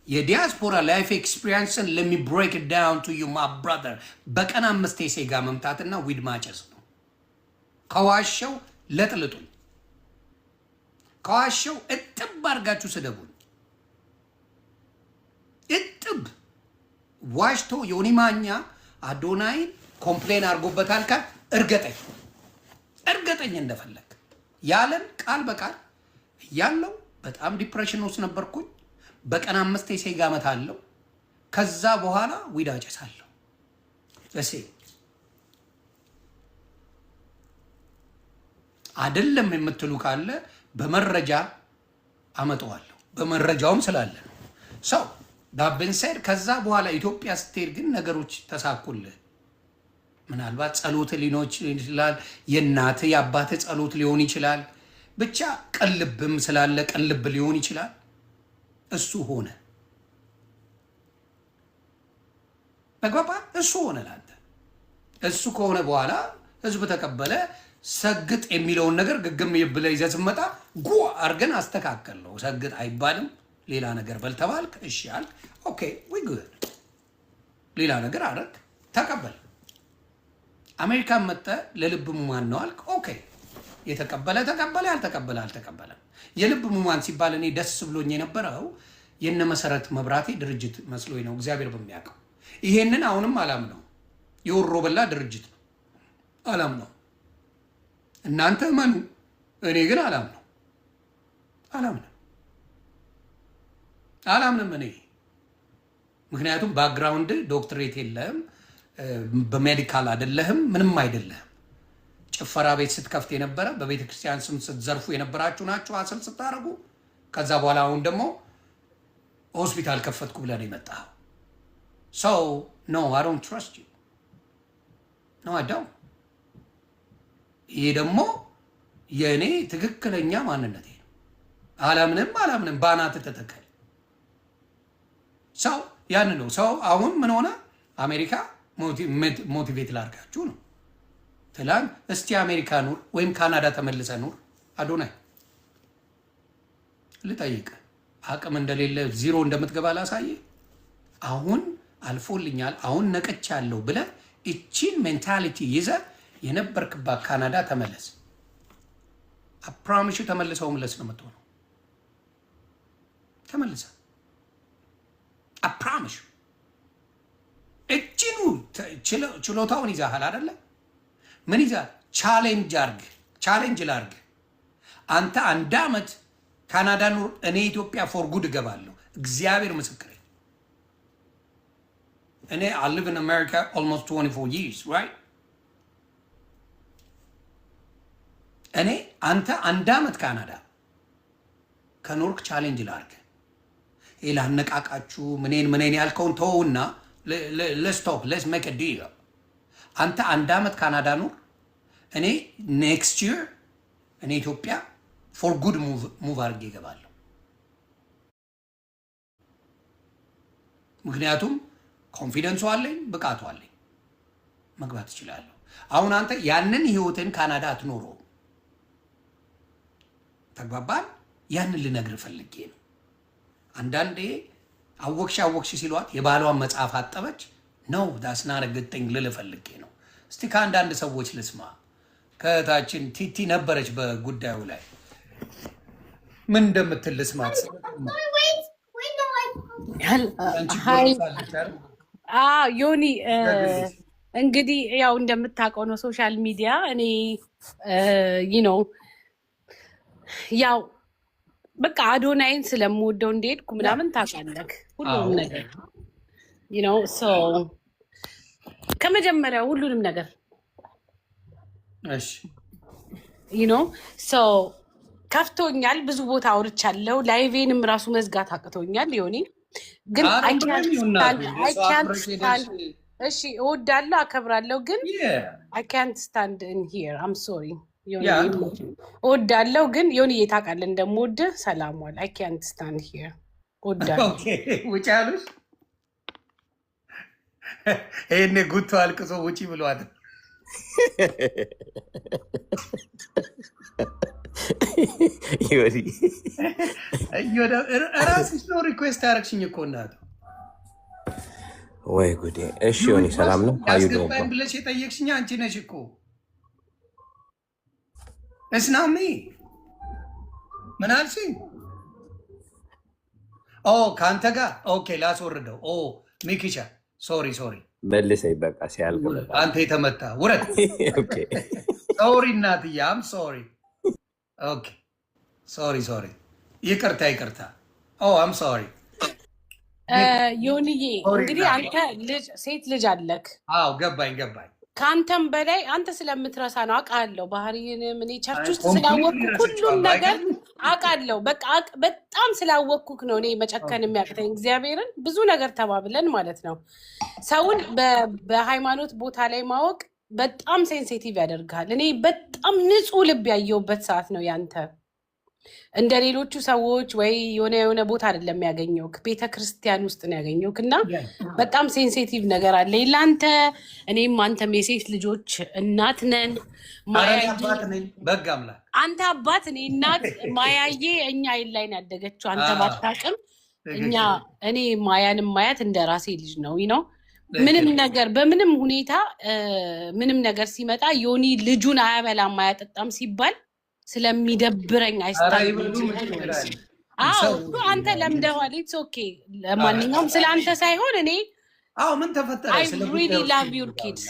Speaker 1: የዲያስፖራ ላይፍ ኤክስፒሪየንስን let me break it down to you my brother። በቀን 5 ሴጋ መምታትና ዊድ ማጨስ ነው። ከዋሸው ለጥልጡኝ፣ ከዋሸው እጥብ አርጋችሁ ስደቡኝ። እጥብ ዋሽቶ ዮኒ ማኛ አዶናይ ኮምፕሌን አርጎበታል ካል እርገጠኝ እንደፈለግ ያለን ቃል በቃል ያለው በጣም ዲፕሬሽን ውስጥ ነበርኩኝ። በቀን 5 ሴጋ መታለሁ። ከዛ በኋላ ዊድ አጨሳለሁ። እሺ አይደለም የምትሉ ካለ በመረጃ አመጣዋለሁ። በመረጃውም ስላለ ነው ሰው ዳብን ሰድ። ከዛ በኋላ ኢትዮጵያ ስትሄድ ግን ነገሮች ተሳኩልህ። ምናልባት ጸሎት ሊኖር ይችላል፣ የእናት የአባት ጸሎት ሊሆን ይችላል። ብቻ ቀልብም ስላለ ቀልብ ሊሆን ይችላል። እሱ ሆነ መግባባ እሱ ሆነ ላንተ። እሱ ከሆነ በኋላ ህዝብ ተቀበለ። ሰግጥ የሚለውን ነገር ግግም ብለህ ይዘህ ስትመጣ ጉ አርገን አስተካከል ነው። ሰግጥ አይባልም። ሌላ ነገር በል ተባልክ፣ እሺ አልክ፣ ኦኬ ዊ ጉድ። ሌላ ነገር አረግ፣ ተቀበል። አሜሪካን መጥተህ ለልብ ሙማን ነው አልክ፣ ኦኬ። የተቀበለ ተቀበለ፣ ያልተቀበለ አልተቀበለም። የልብ ሙማን ሲባል እኔ ደስ ብሎኝ የነበረው የነ መሰረት መብራቴ ድርጅት መስሎኝ ነው። እግዚአብሔር በሚያውቀው ይሄንን አሁንም አላምነው። የወሮ በላ ድርጅት ነው አላምነው። እናንተ መኑ፣ እኔ ግን አላምንም እኔ። ምክንያቱም ባክግራውንድ ዶክትሬት የለህም፣ በሜዲካል አይደለህም፣ ምንም አይደለህም። ጭፈራ ቤት ስትከፍት የነበረ በቤተ ክርስቲያን ስም ስትዘርፉ የነበራችሁ ናችሁ አስል ስታደርጉ። ከዛ በኋላ አሁን ደግሞ ሆስፒታል ከፈትኩ ብለን የመጣው ሰው ኖ አይ ዶንት ትረስት ዩ ኖ አይ ዶንት። ይሄ ደግሞ የእኔ ትክክለኛ ማንነቴ ነው። አላምንም ባናት ተተከል ሰው ያን ነው ሰው። አሁን ምን ሆነ? አሜሪካ ሞቲቬት ላርጋችሁ ነው። ትላንት እስቲ አሜሪካ ኑር ወይም ካናዳ ተመልሰ ኑር። አዶናይ ልጠይቅ፣ አቅም እንደሌለ ዚሮ እንደምትገባ ላሳየ። አሁን አልፎልኛል፣ አሁን ነቅቻለሁ ብለህ እቺን ሜንታሊቲ ይዘህ የነበርክባት ካናዳ ተመለስ። አፕራሚሹ ተመልሰው መለስ ነው የምትሆነው። ተመልሰ አፕራሚሹ እቺኑ ችሎታውን ይዛሃል አይደለ? ምን ይዛል? ቻሌንጅ ላርግ። አንተ 1 ዓመት ካናዳ ኑር፣ እኔ ኢትዮጵያ ፎር ጉድ እገባለሁ። እግዚአብሔር ምስክሬ። እኔ I live in America almost 24 years, right? እኔ አንተ 1 ዓመት ካናዳ ከኖርክ ቻሌንጅ ላርግ። ላነቃቃችሁ ምንን ያልከውን ተውና let's talk, let's make a deal. አንተ 1 ዓመት ካናዳ ኑር፣ እኔ ኔክስት ይር እኔ ኢትዮጵያ ፎር ጉድ ሙቭ አድርጌ እገባለሁ። ምክንያቱም ኮንፊደንሱ አለኝ፣ ብቃቱ አለኝ፣ መግባት እችላለሁ። አሁን አንተ ያንን ህይወትን ካናዳ አትኖረው። ተግባባን? ያንን ልነግር ፈልጌ ነው። አንዳንዴ አወቅሽ ሲሏት የባሏን መጽሐፍ አጠበች ነው ዳስና ረግጠኝ ልል ፈልጌ ነው። እስቲ ከአንዳንድ ሰዎች ልስማ። ከታችን ቲቲ ነበረች በጉዳዩ ላይ ምን እንደምትል ልስማት።
Speaker 3: ዮኒ እንግዲህ ያው እንደምታውቀው ነው ሶሻል ሚዲያ እኔ ነው ያው በቃ አዶናይን ስለምወደው እንደሄድኩ ምናምን ታውቃለህ ሁሉንም ነገር ነው ከመጀመሪያው ሁሉንም ነገር ከፍቶኛል። ብዙ ቦታ አውርቻለሁ። ላይቬንም ራሱ መዝጋት አቅቶኛል። ዮኒ ግን እሺ እወዳለሁ፣ አከብራለሁ፣ ግን አይ ካንት ስታንድ ኢን ሂር አም ሶሪ እወዳለሁ፣ ግን ዮኒ ታውቃለህ እንደምወድህ። ሰላም ዋል። አይ ካንት ስታንድ ሂር እወዳለሁ።
Speaker 1: ውጭ ያሉሽ ይሄኔ ጉቶ አልቅሶ ውጪ ብሏት ራስሽ ነው ሪኩዌስት ያደረግሽኝ እኮ እናት።
Speaker 4: ወይ ጉዴ! እሺ ዮኒ ሰላም ነው?
Speaker 1: ያስገባኝ ብለሽ የጠየቅሽኝ አንቺ ነሽ እኮ። እስናሚ ምን አልሽኝ? ከአንተ ጋር ኦኬ፣ ላስወርደው። ሚኪሻ ሶሪ
Speaker 4: መልሰኝ በቃ ሲያልቅ
Speaker 1: አንተ የተመታ ውረት። ሶሪ እናትዬ፣ አም ሶሪ። ኦኬ ሶሪ፣ ይቅርታ። አም ሶሪ
Speaker 3: ዮኒዬ። እንግዲህ አንተ ሴት ልጅ አለክ።
Speaker 1: ገባኝ።
Speaker 3: ከአንተም በላይ አንተ ስለምትረሳ ነው አውቃለሁ። ባህሪንም እኔ ቸርች ውስጥ ስላወቅኩ ሁሉም ነገር አውቃለሁ። በቃ በጣም ስላወቅኩክ ነው እኔ መጨከን የሚያቅተኝ። እግዚአብሔርን ብዙ ነገር ተባብለን ማለት ነው። ሰውን በሃይማኖት ቦታ ላይ ማወቅ በጣም ሴንሲቲቭ ያደርጋል። እኔ በጣም ንጹሕ ልብ ያየሁበት ሰዓት ነው ያንተ። እንደ ሌሎቹ ሰዎች ወይ የሆነ ቦታ አይደለም ያገኘውክ፣ ቤተ ክርስቲያን ውስጥ ነው ያገኘውክ እና በጣም ሴንሲቲቭ ነገር አለ ለአንተ። እኔም አንተም የሴት ልጆች እናት ነን። አንተ አባት፣ እኔ እናት። ማያዬ እኛ ላይ ነው ያደገችው፣ አንተ ባታውቅም እኔ ማያንም ማያት እንደ ራሴ ልጅ ነው። ምንም ነገር በምንም ሁኔታ ምንም ነገር ሲመጣ ዮኒ ልጁን አያበላም አያጠጣም ሲባል ስለሚደብረኝ አንተ ለምደዋል። ኢትስ ኦኬ። ለማንኛውም ስለ አንተ ሳይሆን እኔ
Speaker 1: ምን ተፈጠረ?
Speaker 3: አይ ሪሊ ላቭ ዩር ኪድስ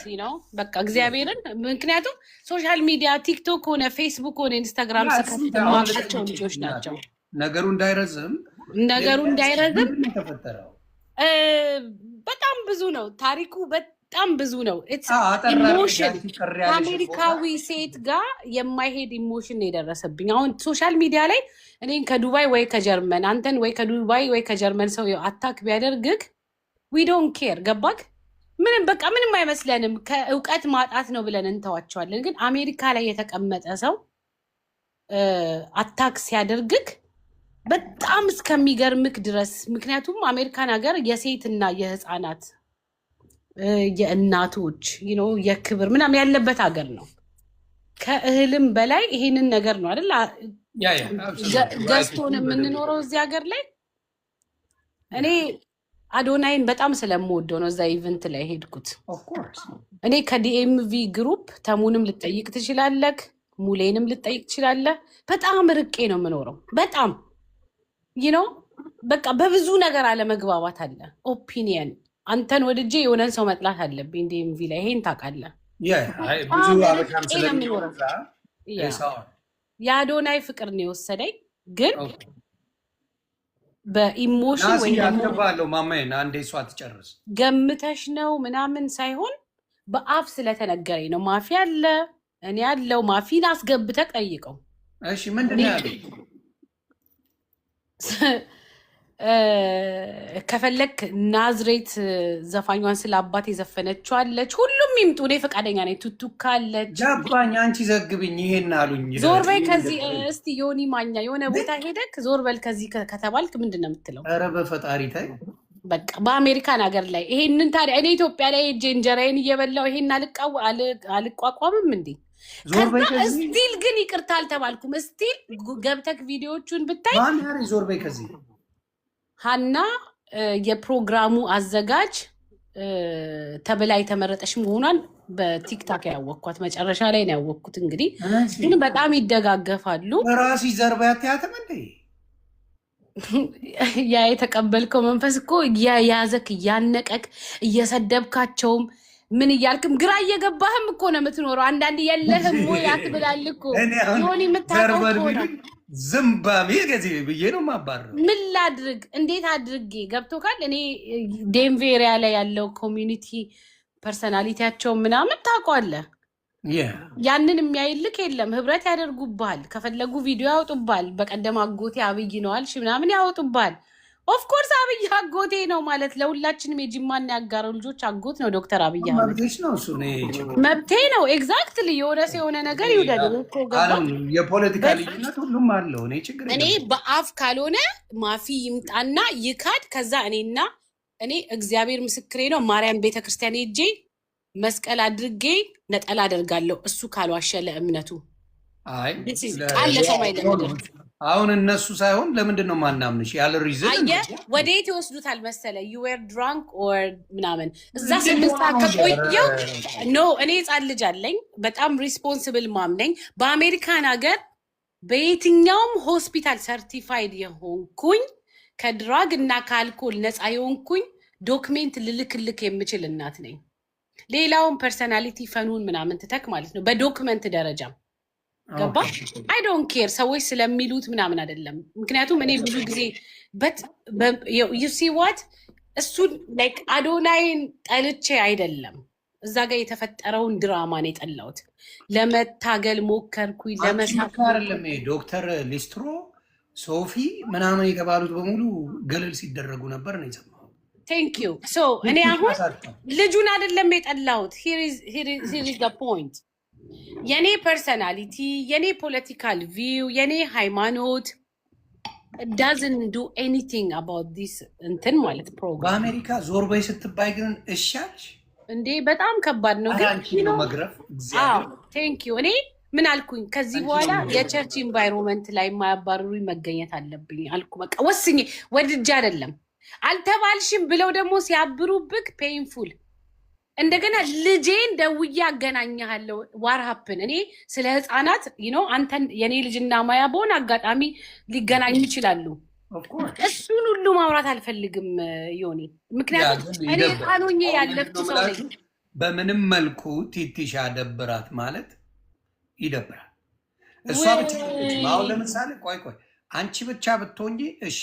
Speaker 3: በቃ እግዚአብሔርን። ምክንያቱም ሶሻል ሚዲያ ቲክቶክ ሆነ ፌስቡክ ሆነ ኢንስታግራም ስከማቸው ልጆች ናቸው።
Speaker 1: ነገሩ እንዳይረዝም
Speaker 3: በጣም ብዙ ነው ታሪኩ፣ በጣም ብዙ ነው። ኢሞሽን ከአሜሪካዊ ሴት ጋር የማይሄድ ኢሞሽን ነው የደረሰብኝ። አሁን ሶሻል ሚዲያ ላይ እኔን ከዱባይ ወይ ከጀርመን አንተን ወይ ከዱባይ ወይ ከጀርመን ሰው አታክ ቢያደርግህ ዊ ዶንት ኬር። ገባክ? ምንም አይመስለንም። ከእውቀት ማጣት ነው ብለን እንተዋቸዋለን። ግን አሜሪካ ላይ የተቀመጠ ሰው አታክ ሲያደርግህ በጣም እስከሚገርምክ ድረስ። ምክንያቱም አሜሪካን ሀገር የሴትና የህፃናት የእናቶች የክብር ምናምን ያለበት ሀገር ነው። ከእህልም በላይ ይሄንን ነገር ነው አይደል ገዝቶን የምንኖረው እዚህ ሀገር ላይ። እኔ አዶናይን በጣም ስለምወደው ነው እዛ ኢቨንት ላይ ሄድኩት።
Speaker 1: ኦፍ ኮርስ
Speaker 3: እኔ ከዲኤምቪ ግሩፕ ተሙንም ልጠይቅ ትችላለህ፣ ሙሌንም ልጠይቅ ትችላለህ። በጣም ርቄ ነው የምኖረው። በጣም ነው በቃ በብዙ ነገር አለመግባባት አለ። ኦፒኒየን አንተን ወድጄ የሆነን ሰው መጥላት አለብኝ ዲኤምቪ ላይ። ይሄን ታውቃለህ።
Speaker 1: ብዙ አበሻም ስለሚኖር
Speaker 3: የአዶናይ ፍቅር ነው የወሰደኝ ግን በኢሞሽን ወይ
Speaker 1: ያስገባለው ማማዬን አንዴ እሷ ትጨርስ
Speaker 3: ገምተሽ ነው ምናምን ሳይሆን በአፍ ስለተነገረኝ ነው። ማፊ አለ እኔ ያለው ማፊን አስገብተህ ጠይቀው።
Speaker 1: እሺ ምንድን ነው ያለው?
Speaker 3: ከፈለክ ናዝሬት ዘፋኟን ስለ አባት የዘፈነችው አለች። ሁሉም ይምጡ፣ እኔ ፈቃደኛ ነኝ። ቱቱካ አለች።
Speaker 1: ጃባኝ አንቺ ዘግብኝ ይሄን አሉኝ።
Speaker 3: ዞር በይ ከዚህ እስቲ ዮኒ ማኛ የሆነ ቦታ ሄደክ ዞር በል ከዚህ ከተባልክ ምንድን ነው የምትለው?
Speaker 1: ኧረ በፈጣሪ ታይ።
Speaker 3: በቃ በአሜሪካን ሀገር ላይ ይሄንን ታዲያ እኔ ኢትዮጵያ ላይ ሄጄ እንጀራዬን እየበላው ይሄን አልቋቋምም እንዴ? ስቲል ግን ይቅርታ አልተባልኩም። ስቲል ገብተክ ቪዲዮቹን ብታይ
Speaker 1: ዞር በይ ከዚህ
Speaker 3: ሀና የፕሮግራሙ አዘጋጅ ተብላ የተመረጠች መሆኗን በቲክታክ ያወቅኳት መጨረሻ ላይ ነው ያወቅኩት። እንግዲህ ግን በጣም ይደጋገፋሉ።
Speaker 1: ራሲ ዘርባ ያትያትም እንዴ
Speaker 3: ያ የተቀበልከው መንፈስ እኮ እያያዘክ እያነቀክ እየሰደብካቸውም ምን እያልክም ግራ እየገባህም እኮ ነው የምትኖረው። አንዳንድ የለህም ወይ አትብላል እኮ ሆን የምታውቀው
Speaker 1: ዝምባሜ ገዜ ብዬ ነው ማባረው።
Speaker 3: ምን ላድርግ? እንዴት አድርጌ ገብቶካል? እኔ ዴንቬሪያ ላይ ያለው ኮሚዩኒቲ ፐርሰናሊቲያቸው ምናምን ታውቀዋለህ። ያንን የሚያይልክ የለም። ህብረት ያደርጉባል፣ ከፈለጉ ቪዲዮ ያወጡባል። በቀደም አጎቴ አብይ ነዋል ምናምን ያወጡባል። ኦፍኮርስ አብይ አጎቴ ነው ማለት ለሁላችንም የጅማና ያጋረው ልጆች አጎት ነው ዶክተር አብይ መብቴ ነው። ኤግዛክትሊ የሆነ ሰው የሆነ ነገር ይውደድ
Speaker 1: የፖለቲካ ልዩነት ሁሉም አለው።
Speaker 3: እኔ በአፍ ካልሆነ ማፊ ይምጣና ይካድ። ከዛ እኔ እግዚአብሔር ምስክሬ ነው ማርያም ቤተክርስቲያን ሄጄ መስቀል አድርጌ ነጠላ አደርጋለሁ። እሱ ካልዋሸ ለእምነቱ ቃል ለሰማይ ለምድር
Speaker 1: አሁን እነሱ ሳይሆን ለምንድን ነው ማናምንሽ? ያለ ሪዝን
Speaker 3: ወዴት ይወስዱታል መሰለ? ዩ ዌር ድራንክ ኦር ምናምን እዛ 8 ሰዓት ከቆየው ኖ እኔ ህፃን ልጅ አለኝ። በጣም ሪስፖንስብል ማም ነኝ። በአሜሪካን ሀገር በየትኛውም ሆስፒታል ሰርቲፋይድ የሆንኩኝ ከድራግ እና ከአልኮል ነፃ የሆንኩኝ ዶክሜንት ልልክልክ የምችል እናት ነኝ። ሌላውን ፐርሰናሊቲ ፈኑን ምናምን ትተክ ማለት ነው። በዶክመንት ደረጃ ገባ? አይ ዶንት ኬር ሰዎች ስለሚሉት ምናምን አይደለም። ምክንያቱም እኔ ብዙ ጊዜ ዩ ሲ ዋት እሱን ላይክ አዶናይን ጠልቼ አይደለም፣ እዛ ጋር የተፈጠረውን ድራማን የጠላሁት ለመታገል ሞከርኩኝ።
Speaker 1: ለመሳካርለም ዶክተር ሊስትሮ ሶፊ ምናምን የተባሉት በሙሉ ገለል ሲደረጉ ነበር ነው የሰማሁት።
Speaker 3: ቴንክ ዩ ሶ እኔ አሁን ልጁን አይደለም የጠላሁት። ሂር ኢዝ ዘ ፖይንት። የኔ ፐርሰናሊቲ፣ የኔ ፖለቲካል ቪው፣ የኔ ሃይማኖት ዳዝን ዱ ኤኒቲንግ አባውት ዲስ እንትን ማለት ፕሮግራም።
Speaker 1: በአሜሪካ ዞር በይ ስትባይ ግን እሻች
Speaker 3: እንዴ በጣም ከባድ ነው። ግን
Speaker 1: መግረፍ
Speaker 3: ቴንክ ዩ እኔ ምን አልኩኝ? ከዚህ በኋላ የቸርች ኢንቫይሮንመንት ላይ የማያባርሩኝ መገኘት አለብኝ አልኩ። በቃ ወስኜ ወድጄ አይደለም አልተባልሽም ብለው ደግሞ ሲያብሩብክ ፔይንፉል። እንደገና ልጄን ደውዬ አገናኘሃለሁ ዋርሃፕን እኔ ስለ ህፃናት አንተን የኔ ልጅና ማያ በሆነ አጋጣሚ ሊገናኙ ይችላሉ። እሱን ሁሉ ማውራት አልፈልግም ዮኒ፣ ምክንያቱም እኔ ህፃኖኜ ያለፍኩ ሰው ነኝ።
Speaker 1: በምንም መልኩ ቲቲሻ ደብራት ማለት ይደብራል። እሷ ብቻ አሁን ለምሳሌ ቆይ አንቺ ብቻ ብትሆኚ እሺ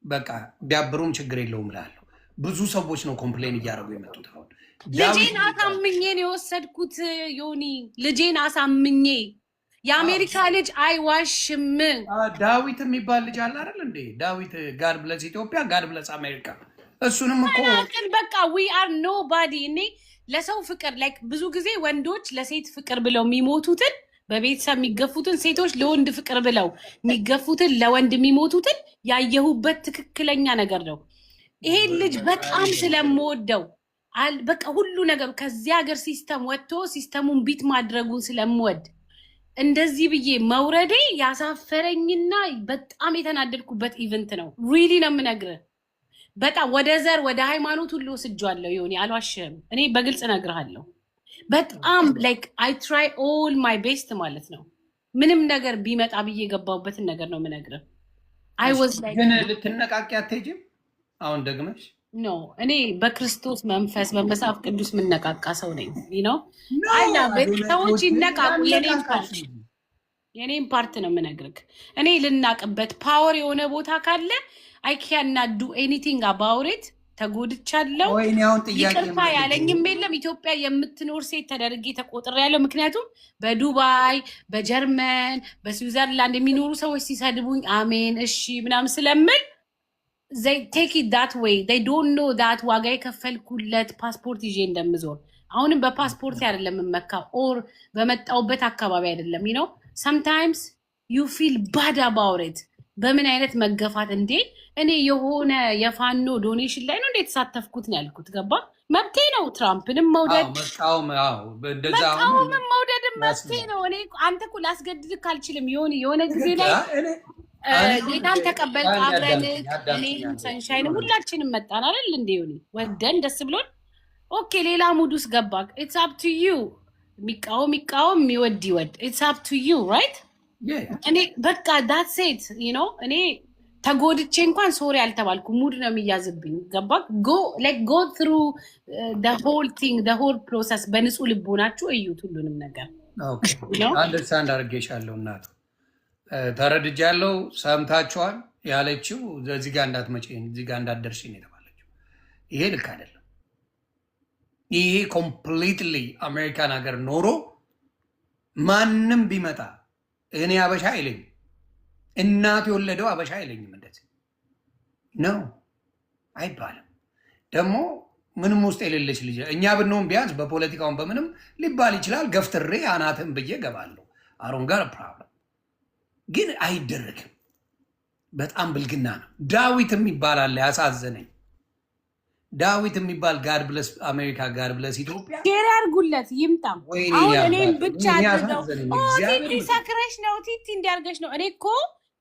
Speaker 1: በቃ ቢያብሩም ችግር የለውም እላለሁ። ብዙ ሰዎች ነው ኮምፕሌን እያደረጉ የመጡት። አሁን
Speaker 3: ልጄን አሳምኜ ነው የወሰድኩት ዮኒ፣ ልጄን አሳምኜ። የአሜሪካ ልጅ አይዋሽም።
Speaker 1: ዳዊት የሚባል ልጅ አለ አይደል እንዴ? ዳዊት ጋድ ብለስ ኢትዮጵያ፣ ጋድ ብለስ አሜሪካ። እሱንም እኮ
Speaker 3: በቃ ዊ አር ኖባዲ። እኔ ለሰው ፍቅር ላይክ ብዙ ጊዜ ወንዶች ለሴት ፍቅር ብለው የሚሞቱትን በቤተሰብ የሚገፉትን፣ ሴቶች ለወንድ ፍቅር ብለው የሚገፉትን፣ ለወንድ የሚሞቱትን ያየሁበት ትክክለኛ ነገር ነው። ይሄን ልጅ በጣም ስለምወደው በቃ ሁሉ ነገሩ ከዚህ ሀገር ሲስተም ወጥቶ ሲስተሙን ቢት ማድረጉን ስለምወድ እንደዚህ ብዬ መውረዴ ያሳፈረኝና በጣም የተናደድኩበት ኢቨንት ነው። ሪሊ ነው የምነግርህ። በጣም ወደ ዘር ወደ ሃይማኖት ሁሉ ወስጃለሁ። ዮኒ አልዋሽም። እኔ በግልጽ እነግርሃለሁ። በጣም ላይክ አይ ትራይ ኦል ማይ ቤስት ማለት ነው። ምንም ነገር ቢመጣ ብዬ የገባሁበትን ነገር ነው የምነግርህ። አይ ዋዝ ላይክ
Speaker 1: ግን ልትነቃቂ አትሄጂም አሁን ደግመሽ?
Speaker 3: ኖ እኔ በክርስቶስ መንፈስ በመጽሐፍ ቅዱስ የምነቃቃ ሰው ነኝ። ነው አይና ሰዎች ይነቃቁ። የኔም ፓርት ነው የምነግርህ። እኔ ልናቅበት ፓወር የሆነ ቦታ ካለ አይ ካንት ዱ ኤኒቲንግ አባውት ኢት። ተጎድቻለሁ። ይቅርታ ያለኝም የለም። ኢትዮጵያ የምትኖር ሴት ተደርጌ ተቆጥሬያለሁ። ምክንያቱም በዱባይ በጀርመን በስዊዘርላንድ የሚኖሩ ሰዎች ሲሰድቡኝ አሜን እሺ ምናምን ስለምል they take it that way. They don't know that ዋጋ የከፈልኩለት ፓስፖርት ይዤ እንደምዞር አሁንም በፓስፖርት አይደለም መካ ኦር በመጣውበት አካባቢ አይደለም ነው sometimes you feel bad about it። በምን አይነት መገፋት እንዴ እኔ የሆነ የፋኖ ዶኔሽን ላይ ነው እንዴ ተሳተፍኩት ነው ያልኩት። ገባ መብቴ ነው። ትራምፕንም መውደድ መቃወምም መውደድም መብቴ ነው። እኔ አንተ እኮ ላስገድድክ አልችልም። የሆነ ጊዜ ላይ ጌታን ተቀበል አብረን እኔም ሰንሻይን ሁላችንም መጣን አይደል እንዴ ሆኒ ወደን ደስ ብሎን ኦኬ ሌላ ሙድ ውስጥ ገባክ። ኢትስ አፕ ቱ ዩ። የሚቃወም የሚወድ ይወድ። ኢትስ አፕ ቱ ዩ ራይት። እኔ በቃ ዳት ሴት ነው። እኔ ተጎድቼ እንኳን ሶሪ አልተባልኩ ሙድ ነው የሚያዝብኝ። ገባክ? ጎ ትሩ ሆል ቲንግ ሆል ፕሮሰስ በንጹህ ልቦናችሁ እዩት ሁሉንም ነገር።
Speaker 1: አንደርስታንድ አድርጌሻለሁ እናቱ ተረድጃለሁ። ሰምታችኋል ያለችው እዚህ ጋር እንዳትመጪ እዚህ ጋር እንዳትደርሺ ነው የተባለችው። ይሄ ልክ አይደለም። ይሄ ኮምፕሊትሊ አሜሪካን ሀገር ኖሮ ማንም ቢመጣ እኔ አበሻ አይለኝም፣ እናት የወለደው አበሻ አይለኝም። እንደዚህ ነው አይባልም። ደግሞ ምንም ውስጥ የሌለች ልጅ እኛ ብንሆን ቢያንስ በፖለቲካውን በምንም ሊባል ይችላል። ገፍትሬ አናትን ብዬ ገባለሁ። አሮን ጋር ፕሮብለም ግን አይደረግም። በጣም ብልግና ነው። ዳዊት የሚባል አለ ያሳዘነኝ። ዳዊት የሚባል ጋድ ብለስ አሜሪካ ጋድ ብለስ ኢትዮጵያ
Speaker 3: ሼር አድርጉለት ይምጣ። አሁን እኔም ብቻ አድርገው ቲቲ ሰክረሽ ነው ቲቲ እንዲያርገሽ ነው። እኔ እኮ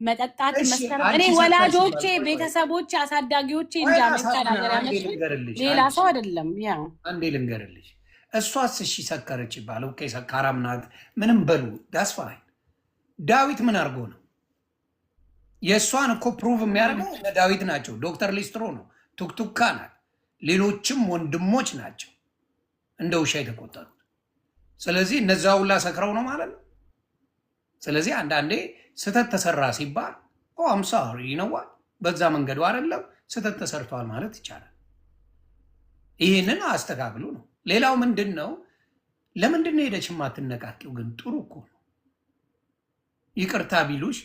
Speaker 3: መጠጣት መሰረት እኔ ወላጆቼ ቤተሰቦቼ አሳዳጊዎቼ እንጂ አሜሪካ ነገር ያመጡ ሌላ ሰው አይደለም። ያው
Speaker 1: አንዴ ልንገርልሽ እሷስ እሺ ሰከረች ይባል ኦኬ ሰካራም ናት ምንም በሉ ዳስፋይ ዳዊት ምን አድርጎ ነው? የእሷን እኮ ፕሩቭ የሚያደርገው ዳዊት ናቸው። ዶክተር ሊስትሮ ነው፣ ቱክቱካ ናት፣ ሌሎችም ወንድሞች ናቸው እንደ ውሻ የተቆጠሩት። ስለዚህ እነዛ ሁላ ሰክረው ነው ማለት ነው። ስለዚህ አንዳንዴ ስተት ተሰራ ሲባል አምሳሪ ይነዋል በዛ መንገዱ አይደለም ስተት ተሰርቷል ማለት ይቻላል። ይህንን አስተካክሉ ነው። ሌላው ምንድን ነው? ለምንድን ነው ሄደሽ የማትነቃቂው? ግን ጥሩ እኮ ነው። ይቅርታ ቢሉሽ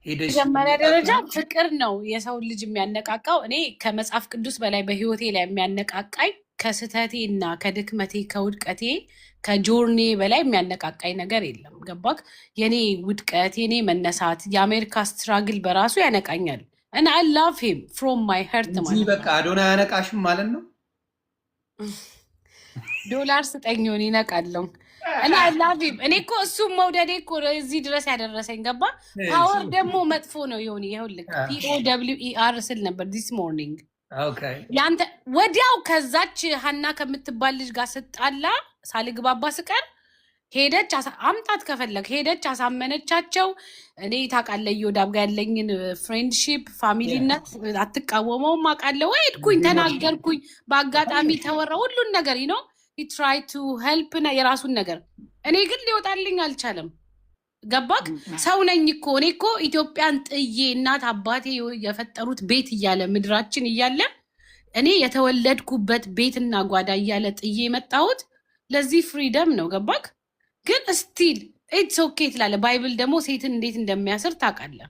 Speaker 1: ሄደሽ
Speaker 3: መጀመሪያ ደረጃ ፍቅር ነው የሰው ልጅ የሚያነቃቃው። እኔ ከመጽሐፍ ቅዱስ በላይ በህይወቴ ላይ የሚያነቃቃኝ ከስተቴ እና ከድክመቴ ከውድቀቴ ከጆርኔ በላይ የሚያነቃቃኝ ነገር የለም። ገባክ? የኔ ውድቀት የኔ መነሳት የአሜሪካ ስትራግል በራሱ ያነቃኛል። እና አይ ላቭ ሂም ፍሮም ማይ ሄርት ማለት
Speaker 1: በቃ አዶና ያነቃሽም ማለት ነው።
Speaker 3: ዶላር ስጠኝ ሆን ይነቃለው እና አይ ላቭ ሂም። እኔ እኮ እሱም መውደዴ እኮ እዚህ ድረስ ያደረሰኝ ገባ። ፓወር ደግሞ መጥፎ ነው። ይኸውልህ POWER ስል ነበር ዲስ ሞርኒንግ ያንተ ወዲያው ከዛች ሀና ከምትባል ልጅ ጋር ስጣላ ሳልግባባ ስቀር ሄደች አምጣት ከፈለግ ሄደች አሳመነቻቸው። እኔ ታውቃለህ ዮዳብ ጋር ያለኝን ፍሬንድሺፕ ፋሚሊነት አትቃወመውም አውቃለሁ። ሄድኩኝ ተናገርኩኝ፣ በአጋጣሚ ተወራ ሁሉን ነገር ነው ትራይ ቱ ሄልፕ ና የራሱን ነገር እኔ ግን ሊወጣልኝ አልቻለም። ገባክ? ሰው ነኝ እኮ እኔ እኮ ኢትዮጵያን ጥዬ እናት አባቴ የፈጠሩት ቤት እያለ ምድራችን እያለ እኔ የተወለድኩበት ቤትና ጓዳ እያለ ጥዬ የመጣሁት ለዚህ ፍሪደም ነው። ገባክ? ግን ስቲል ኢትስ ኦኬ ትላለህ። ባይብል ደግሞ ሴትን እንዴት እንደሚያስር ታውቃለህ።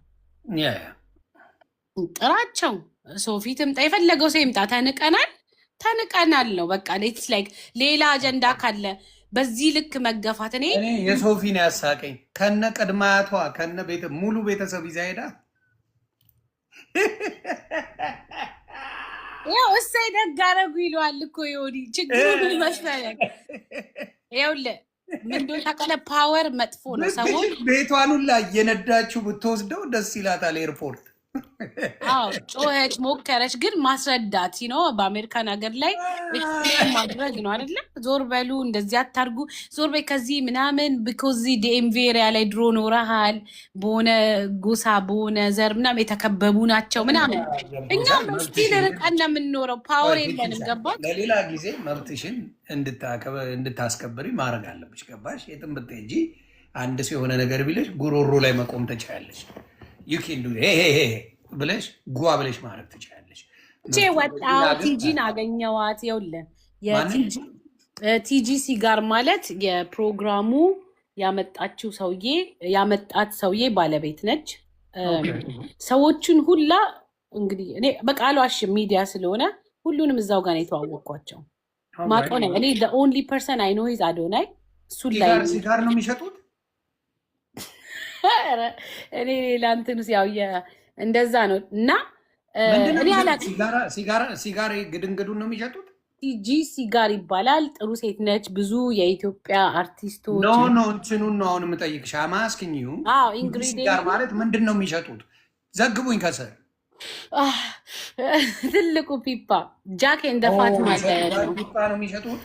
Speaker 3: ጥራቸው ሶፊ ትምጣ፣ የፈለገው ሰው ይምጣ። ተንቀናል ነው በቃ። ኢትስ ላይክ ሌላ አጀንዳ ካለ በዚህ ልክ መገፋት እኔ
Speaker 1: የሶፊን ያሳቀኝ ከነ ቅድማያቷ ከነ ሙሉ ቤተሰብ ይዛ ሄዳ
Speaker 3: ያው እሰይ ደግ አደረጉ ይለዋል እኮ የሆነ ችግሩ ምን ይመስላል? ይኸውልህ ምንድን ታውቃለህ፣ ፓወር መጥፎ ነው። ሰዎች
Speaker 1: ቤቷን ሁላ እየነዳችሁ ብትወስደው ደስ ይላታል። ኤርፖርት
Speaker 3: አዎ ጮኸች፣ ሞከረች፣ ግን ማስረዳት ነው። በአሜሪካን ሀገር ላይ ኤክስፕሌን ማድረግ ነው አይደለም? ዞር በሉ እንደዚህ አታርጉ፣ ዞር በይ ከዚህ ምናምን ቢኮዝ ዲኤምቪ ኤሪያ ላይ ድሮ ኖረሃል፣ በሆነ ጎሳ በሆነ ዘር ምናምን የተከበቡ ናቸው ምናምን። እኛም ስቲል ርቀን ነው የምንኖረው፣ ፓወር የለንም። ገባች?
Speaker 1: ለሌላ ጊዜ መብትሽን እንድታስከብሪ ማድረግ አለብሽ። ገባሽ? የትም ብትሄጂ አንድ ሰው የሆነ ነገር ቢልሽ ጉሮሮ ላይ መቆም ትችያለሽ። ዩኬንዱ ብለሽ ጓ ብለሽ ማድረግ ትችላለሽ።
Speaker 3: ወጣው ቲጂን አገኘዋት። ይኸውልህ ቲጂ ሲጋር ማለት የፕሮግራሙ ያመጣት ሰውዬ ባለቤት ነች። ሰዎችን ሁላ እንግዲህ እኔ በቃሉ አሽም ሚዲያ ስለሆነ ሁሉንም እዛው ጋር ነው የተዋወቅኳቸው። ማቆነ እኔ the only person I know is አዶናይ። እሱን ላይ
Speaker 1: ሲጋር ነው የሚሸጡት።
Speaker 3: እኔ ሌላ እንትንስ ያው እንደዛ ነው። እና እኔ አላውቅም።
Speaker 1: ሲጋር ግድንግዱን ነው የሚሸጡት።
Speaker 3: ቲጂ ሲጋር ይባላል። ጥሩ ሴት ነች። ብዙ የኢትዮጵያ አርቲስቶች
Speaker 1: ኖ እንትኑን ነው አሁን የምጠይቅሽ። አማስክኝው
Speaker 3: ኢንግሪዲየንት
Speaker 1: ሲጋር ማለት ምንድን ነው የሚሸጡት? ዘግቡኝ ከስር።
Speaker 3: ትልቁ ፒፓ ጃክ ኤንድ ፋት ማለት ነው።
Speaker 1: ፒፓ ነው የሚሸጡት።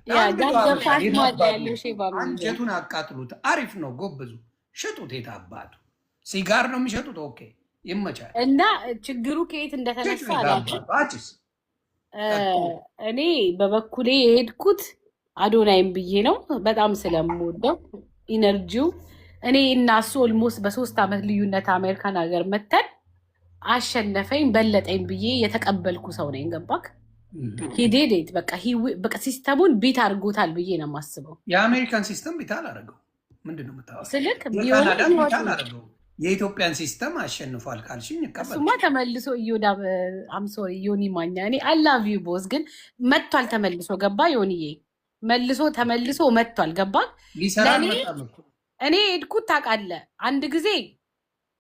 Speaker 3: ጃክ ኤንድ ፋት ማለት ያለው ሼባ
Speaker 1: አንጀቱን አቃጥሉት። አሪፍ ነው፣ ጎብዙ፣ ሽጡት። የታባቱ ሲጋር ነው የሚሸጡት። ኦኬ ይመቻል።
Speaker 3: እና ችግሩ ከየት እንደተነሳ አላውቅም። እኔ በበኩሌ የሄድኩት አዶናይም ብዬ ነው፣ በጣም ስለምወደው ኢነርጂው። እኔ እና እሱ ኦልሞስት በ3 ዓመት ልዩነት አሜሪካን ሀገር መተን አሸነፈኝ በለጠኝ ብዬ የተቀበልኩ ሰው ነኝ። ገባክ? ሂዴዴት በቃ ሲስተሙን ቢት አድርጎታል ብዬ ነው የማስበው።
Speaker 1: የአሜሪካን ሲስተም ቢት አላደረገው። ምንድን ነው የምታወራው?
Speaker 3: ስልክ
Speaker 1: የኢትዮጵያን ሲስተም አሸንፏል ካልሽኝ ይቀበል።
Speaker 3: እሱማ ተመልሶ እዮዳ አምሶሪ ዮኒ ማኛ እኔ አላቪ ቦስ ግን መጥቷል ተመልሶ። ገባ? ዮኒዬ ተመልሶ መጥቷል። ገባ? እኔ ሄድኩት ታውቃለህ፣ አንድ ጊዜ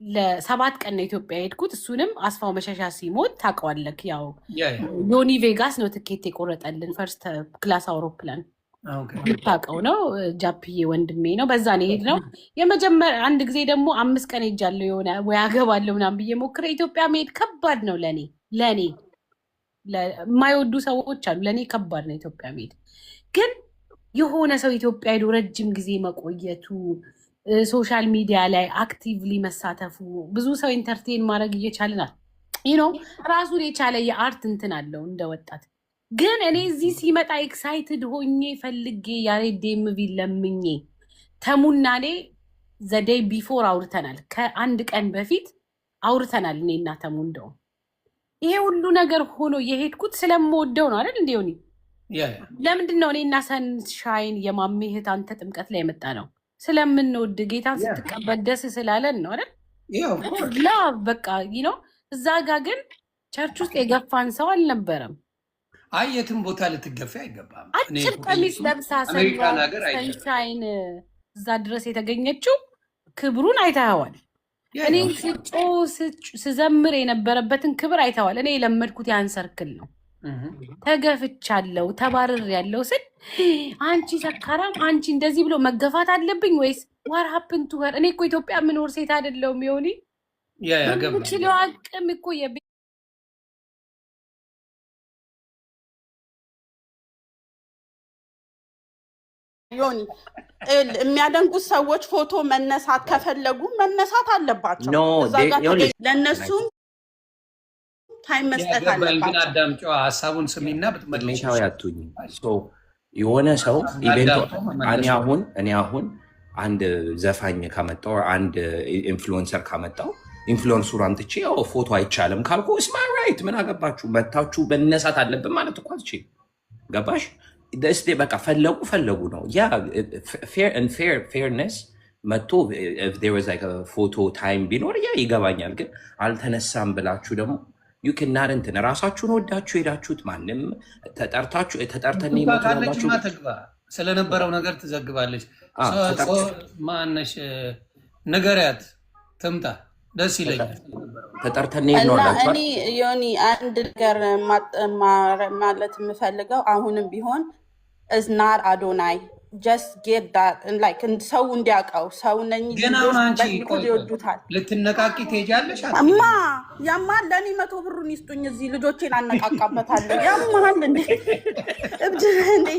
Speaker 3: ለ7 ቀን ነው ኢትዮጵያ ሄድኩት። እሱንም አስፋው መሸሻ ሲሞት ታውቀዋለህ። ያው ዮኒ ቬጋስ ነው ትኬት የቆረጠልን ፈርስት ክላስ አውሮፕላን ታውቀው ነው። ጃፕዬ ወንድሜ ነው። በዛ ነው የሄድነው። የመጀመሪያ አንድ ጊዜ ደግሞ 5 ቀን ሄጃለሁ። የሆነ ወይ አገባለሁ ምናምን ብዬ ሞክረ። ኢትዮጵያ መሄድ ከባድ ነው ለኔ የማይወዱ ሰዎች አሉ። ለእኔ ከባድ ነው ኢትዮጵያ መሄድ። ግን የሆነ ሰው ኢትዮጵያ ሄዶ ረጅም ጊዜ መቆየቱ፣ ሶሻል ሚዲያ ላይ አክቲቭሊ መሳተፉ፣ ብዙ ሰው ኢንተርቴን ማድረግ እየቻልናል። ራሱን የቻለ የአርት እንትን አለው እንደ ወጣት። ግን እኔ እዚህ ሲመጣ ኤክሳይትድ ሆኜ ፈልጌ ያሬድ ኤምቪ ለምኜ ተሙና እኔ ዘዴይ ቢፎር አውርተናል። ከ1 ቀን በፊት አውርተናል እኔ እና ተሙ። እንደውም ይሄ ሁሉ ነገር ሆኖ የሄድኩት ስለምወደው ነው አይደል? እንዲሆኒ ለምንድን ነው እኔ እና ሰንሻይን የማሜህት አንተ ጥምቀት ላይ የመጣ ነው? ስለምንወድ ጌታን ስትቀበል ደስ ስላለን ነው አይደል? በቃ እዛ ጋ ግን ቸርች ውስጥ የገፋን ሰው አልነበረም።
Speaker 1: አይ የትም ቦታ ልትገፊ አይገባም።
Speaker 3: አጭር ቀሚስ ለብሳ ሰንሻይን እዛ ድረስ የተገኘችው ክብሩን አይተኸዋል። እኔ ስዘምር የነበረበትን ክብር አይተኸዋል። እኔ የለመድኩት ያን ሰርክል ነው። ተገፍቻለሁ፣ ተባረር ያለው ስል አንቺ ሰካራም፣ አንቺ እንደዚህ ብሎ መገፋት አለብኝ ወይስ ዋር ሀፕን ቱ ሄር? እኔ እኮ ኢትዮጵያ የምኖር ሴት አይደለሁም። ሆኒ ችለው አቅም እኮ
Speaker 5: ዮኒ የሚያደንቁት ሰዎች ፎቶ መነሳት ከፈለጉ መነሳት አለባቸው። ለእነሱም ታይም መስጠት አለባቸው።
Speaker 1: አዳምጪው፣ ሀሳቡን ስሚና
Speaker 4: ብትመልሻው ያቱኝ የሆነ ሰው እኔ አሁን አንድ ዘፋኝ ካመጣው አንድ ኢንፍሉዌንሰር ካመጣው ኢንፍሉዌንሱን አምጥቼ ፎቶ አይቻልም ካልኩ ስማ ራይት ምን አገባችሁ? መታችሁ በነሳት አለብን ማለት እኮ አትችይም። ገባሽ? ደስቴ በቃ ፈለጉ ነው ያ ፌርነስ መጥቶ ፎቶ ታይም ቢኖር ያ ይገባኛል። ግን አልተነሳም ብላችሁ ደግሞ ዩክናርንትን ራሳችሁን ወዳችሁ ሄዳችሁት ማንም ተጠርተን ይመጣላችሁ
Speaker 1: ስለነበረው ነገር ትዘግባለች። ማነሽ ነገርያት ትምጣ ደስ ይለኛል።
Speaker 4: ተጠርተን
Speaker 5: እኔ ዮኒ አንድ ነገር ማለት የምፈልገው አሁንም ቢሆን እዝናር አዶናይ just get that and like ሰው እንዲያውቀው ሰው ነኝ ይወዱታል።
Speaker 1: ልትነቃቂ ትሄጃለሽ
Speaker 5: አማ ያማል ለኔ 100 ብሩን ይስጡኝ እዚህ ልጆቼን አነቃቃበታለሁ። ያማል እንዴ እብድ እንዴ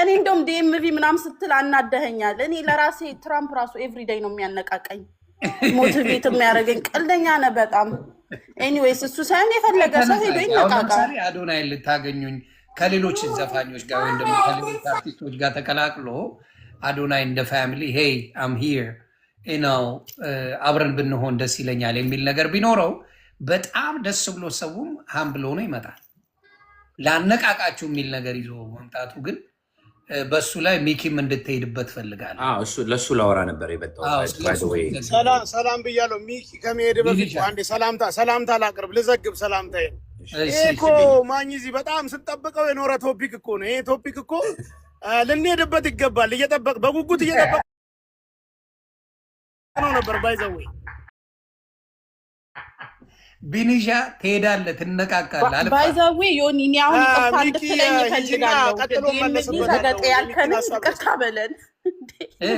Speaker 5: እኔ እንደውም ዲኤምቪ ምናምን ስትል አናደኸኛል። እኔ ለራሴ ትራምፕ ራሱ ኤቭሪ ዴይ ነው የሚያነቃቀኝ ሞቲቬት የሚያደርገኝ። ቀልደኛ ነህ በጣም። ኤኒዌይስ እሱ ሳይሆን የፈለገ ሰው ሄዶ ይነቃቃል።
Speaker 1: አዶናይ ልታገኙኝ ከሌሎች ዘፋኞች ጋር ወይም ደግሞ ከሌሎች አርቲስቶች ጋር ተቀላቅሎ አዶናይ እንደ ፋሚሊ ሄይ አም ሂር ነው አብረን ብንሆን ደስ ይለኛል የሚል ነገር ቢኖረው በጣም ደስ ብሎ ሰውም ሃም ብሎ ነው ይመጣል። ላነቃቃችሁ የሚል ነገር ይዞ መምጣቱ ግን በሱ ላይ ሚኪም እንድትሄድበት ፈልጋለሁ።
Speaker 4: እሱ ለሱ ላወራ ነበር የመጣው።
Speaker 6: ሰላም ብያለሁ። ሚኪ ከመሄድ በፊት አንዴ ሰላምታ ላቅርብ ልዘግብ ሰላምታዬ። እኮ ማኝ እዚህ በጣም ስጠብቀው የኖረ ቶፒክ እኮ ነው። ይሄ ቶፒክ እኮ ልንሄድበት ይገባል። በጉጉት እየጠበቅ ነው ነበር ባይዘው
Speaker 1: ቢኒሻ ትሄዳለህ፣ ትነቃቃለህ።
Speaker 5: ባይዘው ዮኒ እኔ አሁን ይቅርታ እንድትለኝ እፈልጋለሁ። ያልከን ይቅርታ በለን።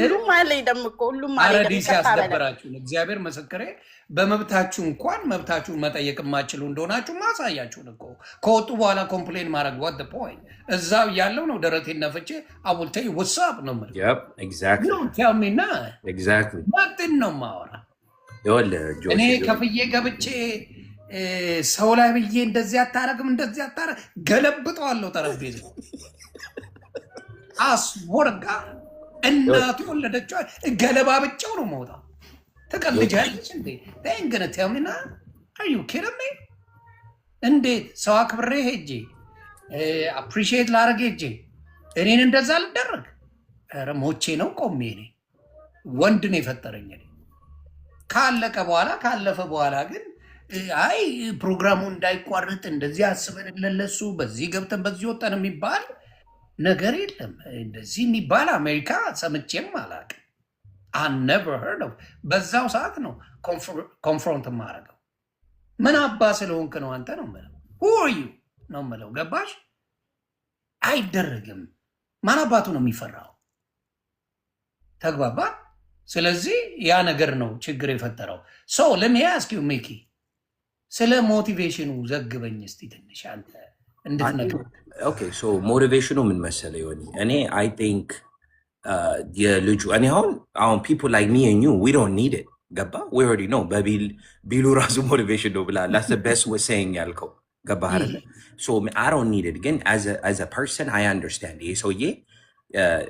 Speaker 5: ሁሉም አለኝ ደግሞ እኮ ሁሉም አለኝ።
Speaker 1: አረዲስ ያስደበራችሁን እግዚአብሔር ምስክሬ፣ በመብታችሁ እንኳን መብታችሁን መጠየቅ የማትችሉ እንደሆናችሁ ማሳያችሁን እኮ ከወጡ በኋላ ኮምፕሌን ማድረግ what the point? እዛው ያለው ነው ደረቴን ነፍቼ አቡልተይ ወሳብ ነው ማለት ማጥን ነው ማወራ። እኔ ከፍዬ ገብቼ ሰው ላይ ብዬ እንደዚህ አታረግም እንደዚህ አታረግ ገለብጠዋለሁ ጠረጴዛ አስወርጋ እናቱ ወለደችው ገለባብጫው ነው መውጣ። ተቀልጃለች እንዴ ታንገነ ተምና አዩ ከረሜ እንዴት ሰው አክብሬ ሄጄ አፕሪሺየት ላረግ ሄጄ እኔን እንደዛ ልደረግ? ኧረ ሞቼ ነው ቆሜ። እኔ ወንድ ነው የፈጠረኝ። ካለቀ በኋላ ካለፈ በኋላ ግን አይ ፕሮግራሙ እንዳይቋረጥ እንደዚህ አስበን ለለሱ በዚህ ገብተን በዚህ ወጣን የሚባል ነገር የለም። እንደዚህ የሚባል አሜሪካ ሰምቼም አላውቅም። I never heard of. በዛው ሰዓት ነው ኮንፍሮንት ማረገው። ምን አባ ስለሆንክ ነው አንተ ነው ማለት who are you ነው ማለት ገባሽ? አይደረግም። ማን አባቱ ነው የሚፈራው? ተግባባ። ስለዚህ ያ ነገር ነው ችግር የፈጠረው። ሶ let me ask you ሚኪ ስለ ሞቲቬሽኑ ዘግበኝ እስቲ ትንሽ አንተ እንድትነግር።
Speaker 4: ኦኬ ሶ ሞቲቬሽኑ ምን መሰለ ይሆን? እኔ አይ ቲንክ የልጁ እኔ አሁን people like me and you we don't need it ገባ? we already know በቢሉ ራሱ ሞቲቬሽን ነው ብላ that's the best way saying ያልከው ገባ አይደል? so I don't need it ግን as a person I understand ይሄ ሰውዬ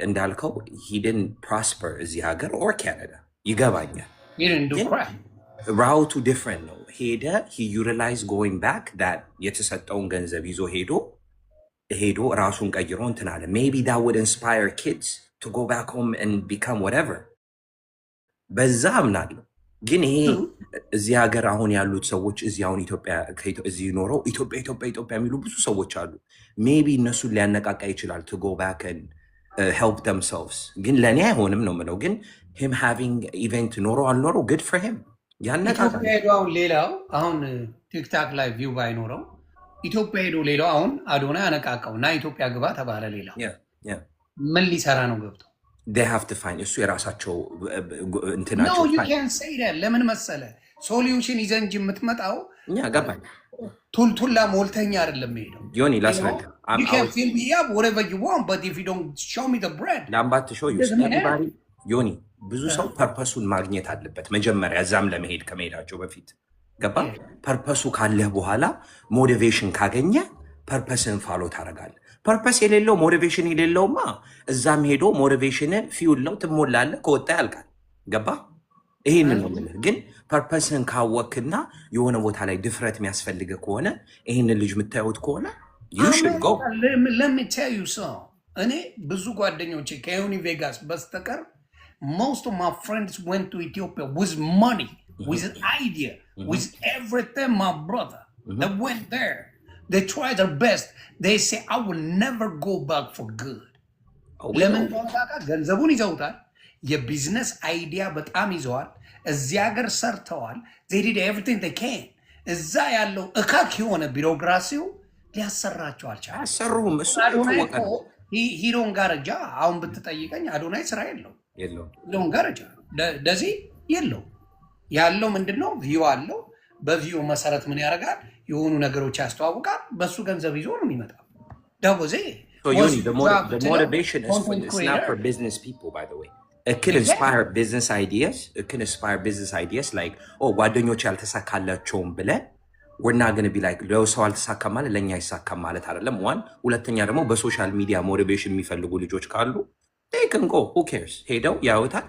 Speaker 4: እንዳልከው he didn't prosper እዚህ ሀገር or Canada ይገባኛል። ራውቱ different ነው። ሄደ he utilized going back that የተሰጠውን ገንዘብ ይዞ ሄዶ ራሱን ቀይሮ እንትን አለ። maybe that would inspire kids to go back home and become whatever በዛ አምናለሁ። ግን ይሄ እዚህ ሀገር አሁን ያሉት ሰዎች እዚህ አሁን እዚህ ኖረው ኢትዮጵያ የሚሉ ብዙ ሰዎች አሉ። maybe እነሱን ሊያነቃቃ ይችላል to go back and help themselves ግን ለእኔ አይሆንም ነው የምለው። ግን him having event ኖሮ አልኖረው good for him ያነቃቃል።
Speaker 1: ኢትዮጵያ ሄዶ አሁን ሌላው አሁን ቲክታክ ላይ ቪው ባይኖረው ኢትዮጵያ ሄዶ ሌላው አሁን አዶናይ አነቃቃው እና ኢትዮጵያ ግባ ተባለ። ሌላው ምን ሊሰራ ነው ገብቶ?
Speaker 4: they have to find እሱ የራሳቸው እንትናቸው
Speaker 1: no you can't say that ለምን መሰለ ሶሉሽን ይዘን እንጂ የምትመጣው
Speaker 4: እኛ ገባኝ
Speaker 1: ቱልቱላ ሞልተኛ አይደለም ሄደው
Speaker 4: ዮኒ ላስረዳ
Speaker 1: you can fill me up whatever you want but if you don't show me the bread
Speaker 4: ላምባት show you everybody ዮኒ ብዙ ሰው ፐርፐሱን ማግኘት አለበት መጀመሪያ እዛም ለመሄድ ከመሄዳቸው በፊት ገባ? ፐርፐሱ ካለህ በኋላ ሞቲቬሽን ካገኘ ፐርፐስን ፋሎ ታደርጋለህ። ፐርፐስ የሌለው ሞቲቬሽን የሌለውማ እዛም ሄዶ ሞቲቬሽን ፊውለው ትሞላለህ፣ ከወጣ ያልቃል። ገባ? ይሄንን ነው የምልህ። ግን ፐርፐስን ካወክና የሆነ ቦታ ላይ ድፍረት የሚያስፈልገ ከሆነ ይሄንን ልጅ የምታዩት ከሆነ you should go.
Speaker 1: let me tell you so እኔ ብዙ ጓደኞቼ ከዩኒ ቬጋስ በስተቀር most of my friends went to Ethiopia with money, with an idea, with everything, my brother. They went there. They tried their best. They say, I will never go back for good. ለምን ገንዘቡን ይዘውታል። የቢዝነስ አይዲያ በጣም ይዘዋል። እዚህ ሀገር ሰርተዋል። they did everything they can. እዛ ያለው እካክ የሆነ ቢሮክራሲው ሊያሰራቸው አልቻለም።
Speaker 4: አሰሩም እሱ
Speaker 1: ሂሮን ጋረጃ አሁን ብትጠይቀኝ አዶናይ ስራ የለው ሂሮን ጋረጃ ደዚ የለው ያለው ምንድነው ቪው አለው በቪው መሰረት ምን ያደርጋል የሆኑ ነገሮች ያስተዋውቃል በሱ ገንዘብ ይዞ ነው የሚመጣው ደቦዜ
Speaker 4: So Yoni, the motivation is not for business people, by the way. It can inspire business ideas. It can inspire business ideas like, oh, ጓደኞች ያልተሳካላቸውም ብለን we're not going to be like, ሰው አልተሳካም ማለት ለእኛ አይሳካም ማለት አይደለም። ዋን ሁለተኛ ደግሞ በሶሻል ሚዲያ ሞቲቬሽን የሚፈልጉ ልጆች ካሉ they can go, who cares? ሄደው ያዩታል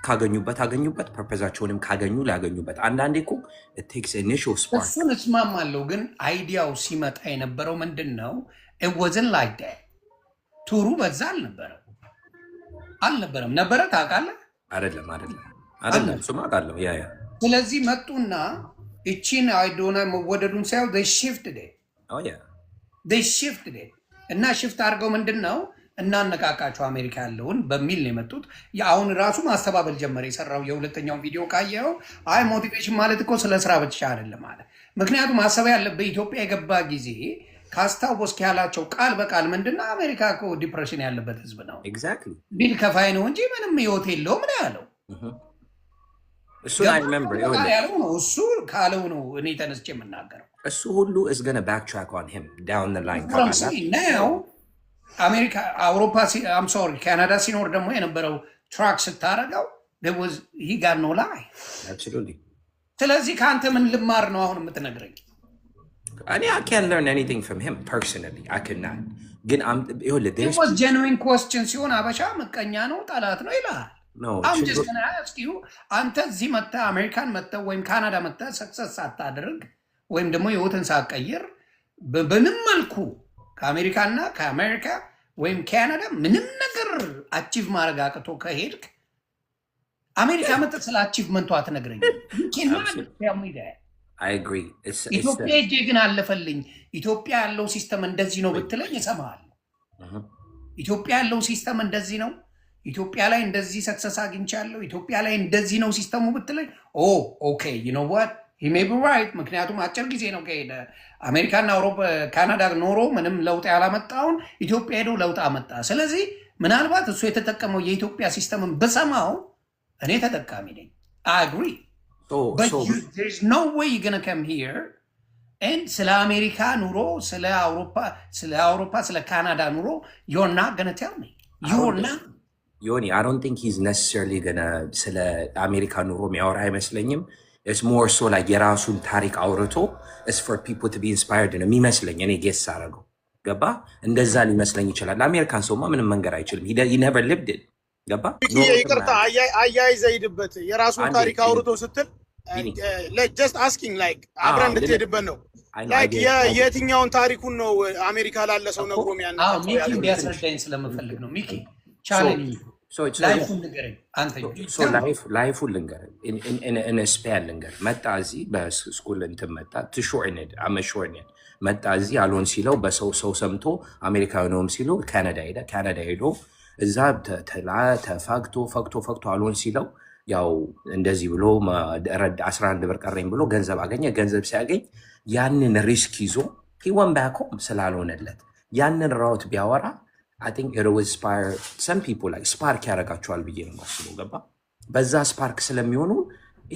Speaker 4: ካገኙበት አገኙበት ፐርፐዛቸውንም ካገኙ ላገኙበት አንዳንዴ እኮ it takes initial spark
Speaker 1: እሱን እስማማለሁ ግን አይዲያው ሲመጣ የነበረው ምንድን ነው it wasn't like that ቱሩ በዛ አልነበረም ነበረ ታውቃለህ
Speaker 4: አይደለም እሱማ አውቃለሁ ያ
Speaker 1: ስለዚህ መጡና እቺን አዶናይ መወደዱን ሳይሆን they shifted it እና ሽፍት አድርገው ምንድን ነው እናነቃቃቸው አሜሪካ ያለውን በሚል ነው የመጡት አሁን ራሱ ማስተባበል ጀመረ የሰራው የሁለተኛውን ቪዲዮ ካየው አይ ሞቲቬሽን ማለት እኮ ስለ ስራ ብቻ አይደለም ማለት ምክንያቱም ማሰብ ያለበት ኢትዮጵያ የገባ ጊዜ ካስታወስክ ያላቸው ቃል በቃል ምንድነው አሜሪካ እኮ ዲፕሬሽን ያለበት ህዝብ ነው
Speaker 4: ኤግዛክትሊ
Speaker 1: ቢል ከፋይ ነው እንጂ ምንም ህይወት የለውም ነው ያለው
Speaker 4: እሱ I remember
Speaker 1: እሱ ካለው ነው እኔ ተነስቼ የምናገረው
Speaker 4: እሱ ሁሉ is going to backtrack on him down the line
Speaker 1: now አሜሪካ አውሮፓ I'm sorry ካናዳ ሲኖር ደግሞ የነበረው ትራክ ስታረጋው there was he got no lie
Speaker 4: absolutely
Speaker 1: ስለዚህ ካንተ ምን ልማር ነው አሁን የምትነግረኝ
Speaker 4: I can't learn anything from him personally. I cannot.
Speaker 1: It was genuine question. ሲሆን አበሻ መቀኛ ነው ጠላት ነው ይላል
Speaker 4: No,
Speaker 1: I'm just going to ask you አንተ እዚህ መጣ አሜሪካን መጣ ወይም ካናዳ መጣ ሰክሰስ ሳታደርግ ወይም ደግሞ ህይወትን ሳትቀይር በምንም መልኩ ከአሜሪካና ከአሜሪካ ወይም ካናዳ ምንም ነገር አቺቭ ማድረግ አቅቶ ከሄድክ አሜሪካ መጣ ስለ አቺቭመንቱ አትነግረኝ
Speaker 4: I agree.
Speaker 1: ኢትዮጵያ እጄ ግን አለፈልኝ ኢትዮጵያ ያለው ሲስተም እንደዚህ ነው ብትለኝ እሰማሃለሁ ኢትዮጵያ ያለው ሲስተም እንደዚህ ነው ኢትዮጵያ ላይ እንደዚህ ሰክሰስ አግኝቻለሁ ኢትዮጵያ ላይ እንደዚህ ነው ሲስተሙ ብትለኝ ኦኬ you know what he may be right ምክንያቱም አጭር ጊዜ ነው ከሄደ አሜሪካና አውሮፓ ካናዳ ኖሮ ምንም ለውጥ ያላመጣውን ኢትዮጵያ ሄዶ ለውጥ አመጣ ስለዚህ ምናልባት እሱ የተጠቀመው የኢትዮጵያ ሲስተምን በሰማው እኔ ተጠቃሚ ነኝ I agree but there's no way you're going to come here and ስለ አሜሪካ ኑሮ ስለ አውሮፓ ስለ ካናዳ ኑሮ you're not going to tell me you're not
Speaker 4: Yoni, I don't think he's necessarily going to ስለ አሜሪካ ኑሮ የሚያወራ አይመስለኝም it's more so like የራሱን ታሪክ አውርቶ is for people to be inspired ነው የሚመስለኝ እኔ ጌስ አደረገው ገባ እንደዛ ሊመስለኝ ይችላል አሜሪካን ሰውማ ምንም መንገር አይችልም he never lived it ገባ
Speaker 6: ይቅርታ አያይዘህ ሂድበት የራሱን ታሪክ አውርቶ ስትል just asking like አብረን እንድትሄድበት ነው like የትኛውን ታሪኩን ነው አሜሪካ ላለ ሰው ነግሮ የሚያነሳው
Speaker 1: ሚኪ እንዲያስረዳኝ ስለምፈልግ ነው ሚኪ ቻሌንጅ ላይፉን ንገረኝ አንተ
Speaker 4: ላይፉን ልንገርህ in a span ልንገርህ መጣ እዚህ በስኩል እንትን መጣ ትሾርኔድ አመሾርኔድ መጣ እዚህ አልሆን ሲለው በሰው ሰምቶ አሜሪካዊ ነውም ሲሉ ካናዳ ሄዶ እዛ ፈክቶ አልሆን ሲለው ያው እንደዚህ ብሎ 11 ብር ቀረኝ ብሎ ገንዘብ አገኘ ገንዘብ ሲያገኝ ያንን ሪስክ ይዞ he went back home ስላልሆነለት ያንን ራውት ቢያወራ I think it will inspire some people like ስፓርክ ያደርጋቸዋል ብዬ ነው የማስበው ገባ በዛ ስፓርክ ስለሚሆኑ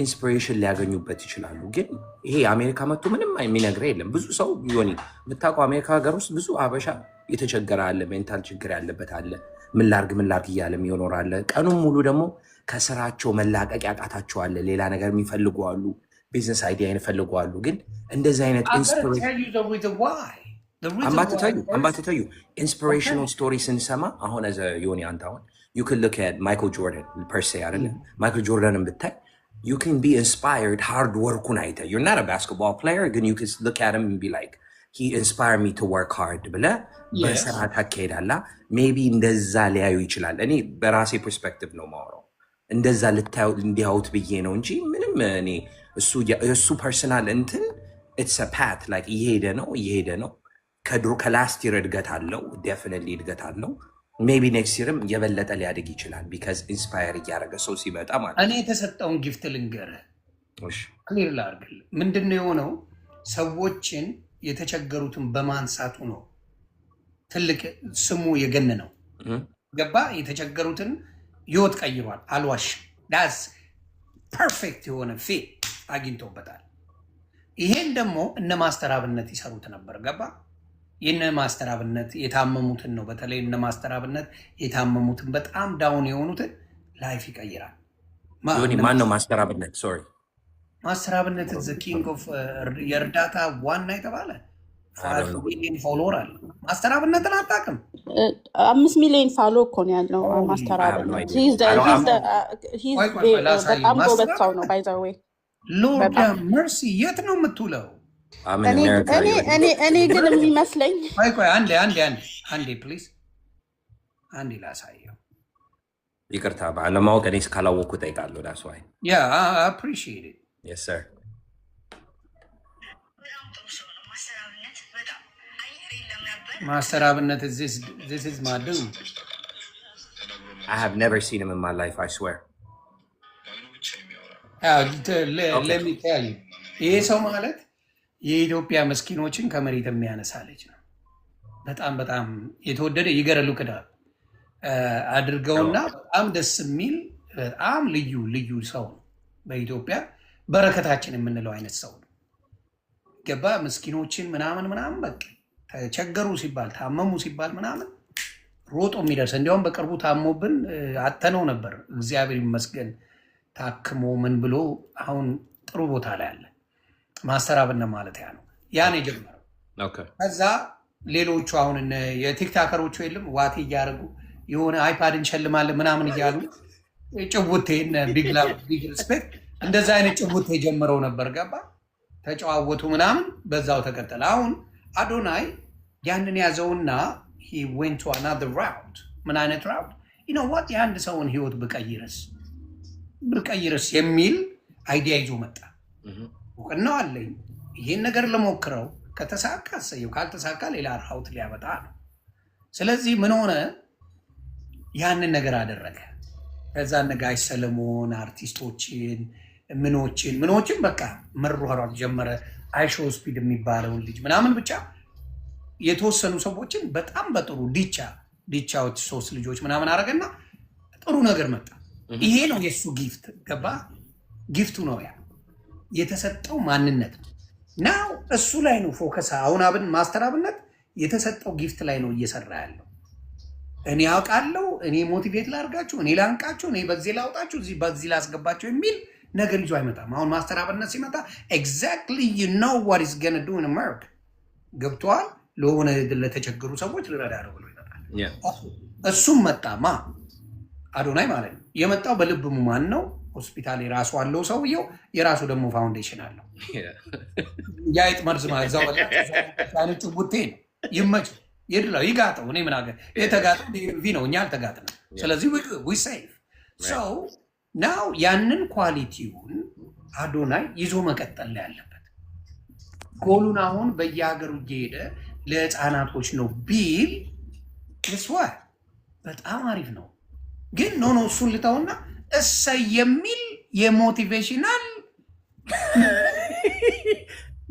Speaker 4: ኢንስፒሬሽን ሊያገኙበት ይችላሉ ግን ይሄ አሜሪካ መጥቶ ምንም የሚነግረው የለም ብዙ ሰው ዮኒ የምታውቀው አሜሪካ ሀገር ውስጥ ብዙ አበሻ የተቸገረ አለ ሜንታል ችግር ያለበት አለ ምን ላርግ እያለም ይኖራል ቀኑን ሙሉ ደግሞ ከስራቸው መላቀቅ ያቃታቸዋል ሌላ ነገር የሚፈልጉ አሉ ቢዝነስ አይዲያ ይፈልጉ አሉ ግን እንደዚህ አይነት I'm about to tell you inspirational stories ስንሰማ አሁን as a Yoni አንተ አሁን you can look at Michael Jordan per se አይደለም Michael Jordan ብታይ you can be inspired hard work አይተ you're not a basketball player ግን you can look at him and be like he inspired me to work hard ብለህ በስርዓት አካሄዳላ ሜቢ እንደዛ ሊያዩ ይችላል እኔ በራሴ ፐርስፔክቲቭ ነው ማወራው እንደዛ ልታዩ እንዲያውት ብዬ ነው እንጂ ምንም እኔ እሱ ፐርሰናል እንትን it's a path like እየሄደ ነው ከላስት ይር እድገት አለው definitely እድገት አለው ሜቢ ኔክስት ይርም የበለጠ ሊያድግ ይችላል because ኢንስፓየር እያደረገ ሰው ሲመጣ ማለት
Speaker 1: እኔ የተሰጠውን ጊፍት ልንገርህ ክሊር ላድርግ ምንድነው የሆነው ሰዎችን የተቸገሩትን በማንሳቱ ነው ትልቅ ስሙ የገነነው ገባ። የተቸገሩትን ህይወት ቀይሯል። አልዋሽ ዳስ ፐርፌክት የሆነ ፊት አግኝቶበታል። ይሄን ደግሞ እነ ማስተር አብነት ይሰሩት ነበር ገባ። የነ ማስተር አብነት የታመሙትን ነው በተለይ እነ ማስተር አብነት የታመሙትን በጣም ዳውን የሆኑትን ላይፍ ይቀይራል።
Speaker 4: ማን ነው ማስተር አብነት? ሶሪ
Speaker 1: ማስተር አብነት ዘ ኪንግ ኦፍ የእርዳታ ዋና የተባለ 5 ሚሊዮን ፎሎወር አለ። ማስተር አብነትን አታውቅም?
Speaker 5: 5 ሚሊዮን ፋሎ እኮ ነው ያለው ማስተር አብነት። በጣም ጎበዝ ሰው ነው። ባይ ዘ ዌይ
Speaker 1: ሎርድ መርሲ የት ነው የምትውለው?
Speaker 5: እኔ ግን የሚመስለኝ
Speaker 1: ቆይ አንዴ ፕሊዝ አንዴ ላሳየው።
Speaker 4: ይቅርታ ለማወቅ እኔ እስካላወቅኩ እጠይቃለሁ። ዳስ ዋይ
Speaker 1: ያ አፕሪሺየት ኢት
Speaker 4: የስ ሰር
Speaker 1: ማስተር አብነት this is my dude.
Speaker 4: I have never seen him in my life, I swear.
Speaker 1: let me tell you ይሄ ሰው ማለት የኢትዮጵያ መስኪኖችን ከመሬት የሚያነሳ ልጅ ነው። በጣም የተወደደ ይገረሉ ክዳ አድርገውና በጣም ደስ የሚል በጣም ልዩ ሰው ነው። በኢትዮጵያ በረከታችን የምንለው አይነት ሰው ነው ገባ። ምስኪኖችን ምናምን በቃ ተቸገሩ ሲባል ታመሙ ሲባል ምናምን ሮጦ የሚደርስ እንዲያውም በቅርቡ ታሞብን አተነው ነበር። እግዚአብሔር ይመስገን ታክሞ ምን ብሎ አሁን ጥሩ ቦታ ላይ አለ። ማስተር አብነት ማለት ያ ነው። ያን የጀመረው ከዛ ሌሎቹ አሁን የቲክታከሮቹ የለም ዋቴ እያደረጉ የሆነ አይፓድ እንሸልማለን ምናምን እያሉ ጭውቴ ቢግ ሪስፔክት እንደዛ አይነት ጭውቴ ጀምረው ነበር ገባ። ተጨዋወቱ ምናምን በዛው ተቀጠለ። አሁን አዶናይ ያንን ያዘውና he went to another route። ምን አይነት route? you know what የአንድ ሰውን ህይወት ብቀይርስ የሚል አይዲያ ይዞ መጣ። እውቅናው አለኝ ይሄን ነገር ለሞክረው ከተሳካ ሰየው ካልተሳካ ሌላ ራውት ሊያመጣ ነው። ስለዚህ ምን ሆነ? ያንን ነገር አደረገ። ከዛ ነጋይ ሰለሞን አርቲስቶችን ምኖችን በቃ መሯሯጥ ጀመረ። አይሾ ስፒድ የሚባለውን ልጅ ምናምን ብቻ የተወሰኑ ሰዎችን በጣም በጥሩ ዲቻዎች 3 ልጆች ምናምን አረገና ጥሩ ነገር መጣ። ይሄ ነው የሱ ጊፍት ገባ። ጊፍቱ ነው ያ የተሰጠው ማንነት ነው። ናው እሱ ላይ ነው ፎከስ። አሁን ማስተር አብነት የተሰጠው ጊፍት ላይ ነው እየሰራ ያለው። እኔ አውቃለሁ፣ እኔ ሞቲቬት ላርጋችሁ፣ እኔ ላንቃችሁ፣ እኔ በዚህ ላውጣችሁ፣ በዚህ ላስገባችሁ የሚል ነገር ይዞ አይመጣም። አሁን ማስተር አብነት ሲመጣ exactly you know what is going to do in America ገብቷል። ለሆነ ለተቸገሩ ሰዎች ልረዳ ነው ብሎ ይመጣል። እሱም መጣማ አዶናይ ማለት ነው። የመጣው በልብ ሙማን ነው። ሆስፒታል የራሱ አለው ሰውየው፣ የራሱ ደግሞ ፋውንዴሽን አለው። ያይጥ መርዝ ማዛው ታንቹ ቡቴ ነው ይመጭ ይድላው ይጋጠው። እኔ ምን አገር የተጋጠው ዲቪ ነው፣ እኛ አልተጋጠንም። ስለዚህ we save so now ያንን ኳሊቲውን አዶናይ ይዞ መቀጠል ላይ ያለበት። ጎሉን አሁን በየሀገሩ እየሄደ ለህፃናቶች ነው ቢል ስዋ በጣም አሪፍ ነው። ግን ኖ እሱን ልተውና እሰይ የሚል የሞቲቬሽናል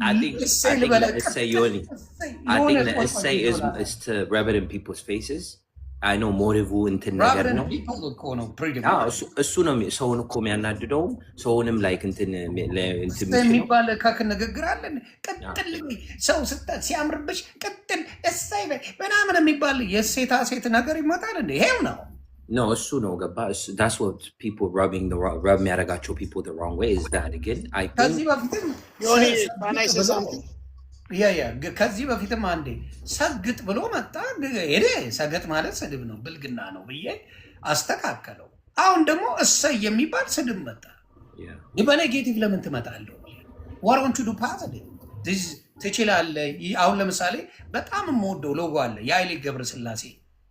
Speaker 4: I think the essay is to rub it in people's faces. I know motive እንትን ነገር ነው። እሱ ነው ሰውን እኮ የሚያናድደውም ሰውንም ላይክ እንትን
Speaker 1: የሚባል ንግግር አለን። ቅጥል ሰው ሲያምርብሽ ቅጥል እሰይ ምናምን የሚባል የሴታ ሴት ነገር ይመጣል እንደ ይሄው ነው።
Speaker 4: No, እሱ ነው ገባ። That's what people rub የሚያደርጋቸው people the wrong way is that again.
Speaker 1: ከዚህ በፊትም አንዴ ሰግጥ ብሎ መጣ። ሄደ ሰገጥ ማለት ስድብ ነው ብልግና ነው ብዬ አስተካከለው። አሁን ደግሞ እሰይ የሚባል ስድብ መጣ። በኔጌቲቭ ለምን ትመጣለህ? What want to do positive? ትችላለህ። አሁን ለምሳሌ በጣም የምወደው ሎጎ አለ የኃይሌ ገብረስላሴ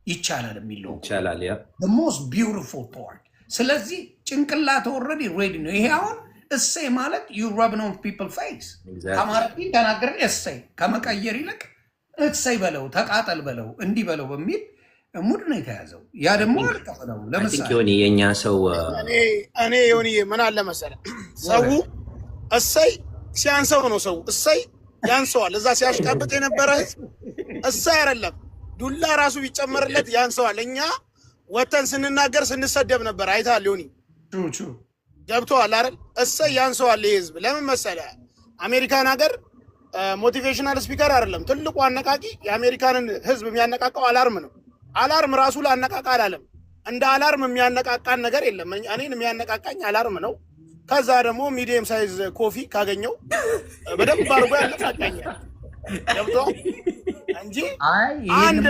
Speaker 1: ይቻላል የሚለው
Speaker 4: ይቻላል ያ
Speaker 1: the most beautiful part። ስለዚህ ጭንቅላት ኦልሬዲ ሬዲ ነው። ይሄ አሁን እሰይ ማለት you rubbing on people face ከማረፊን ተናገረ እሰይ ከመቀየር ይልቅ እሰይ በለው ተቃጠል በለው እንዲህ በለው በሚል ሙድ ነው የተያዘው። ያ ደግሞ አልቀበለው። ለምሳሌ
Speaker 4: ዮኒ የኛ ሰው
Speaker 6: እኔ ዮኒ ምን አለ መሰለህ ሰው እሰይ ሲያንሰው ነው ሰው እሰይ ያንሰዋል። እዛ ሲያሽቃብጥ የነበረ እሰይ አይደለም ዱላ ራሱ ቢጨመርለት ያንሰዋል። እኛ ወተን ስንናገር ስንሰደብ ነበር። አይታል ዮኒ ገብቶሃል አይደል? እሰይ ያንሰዋል ህዝብ። ለምን መሰለ አሜሪካን ሀገር ሞቲቬሽናል ስፒከር አይደለም ትልቁ አነቃቂ። የአሜሪካንን ህዝብ የሚያነቃቃው አላርም ነው። አላርም ራሱ ላነቃቃ አላለም። እንደ አላርም የሚያነቃቃን ነገር የለም። እኔን የሚያነቃቃኝ አላርም ነው። ከዛ ደግሞ ሚዲየም ሳይዝ ኮፊ ካገኘው በደንብ አድርጎ ያነቃቃኛል። ገብቶ እንጂ አንድ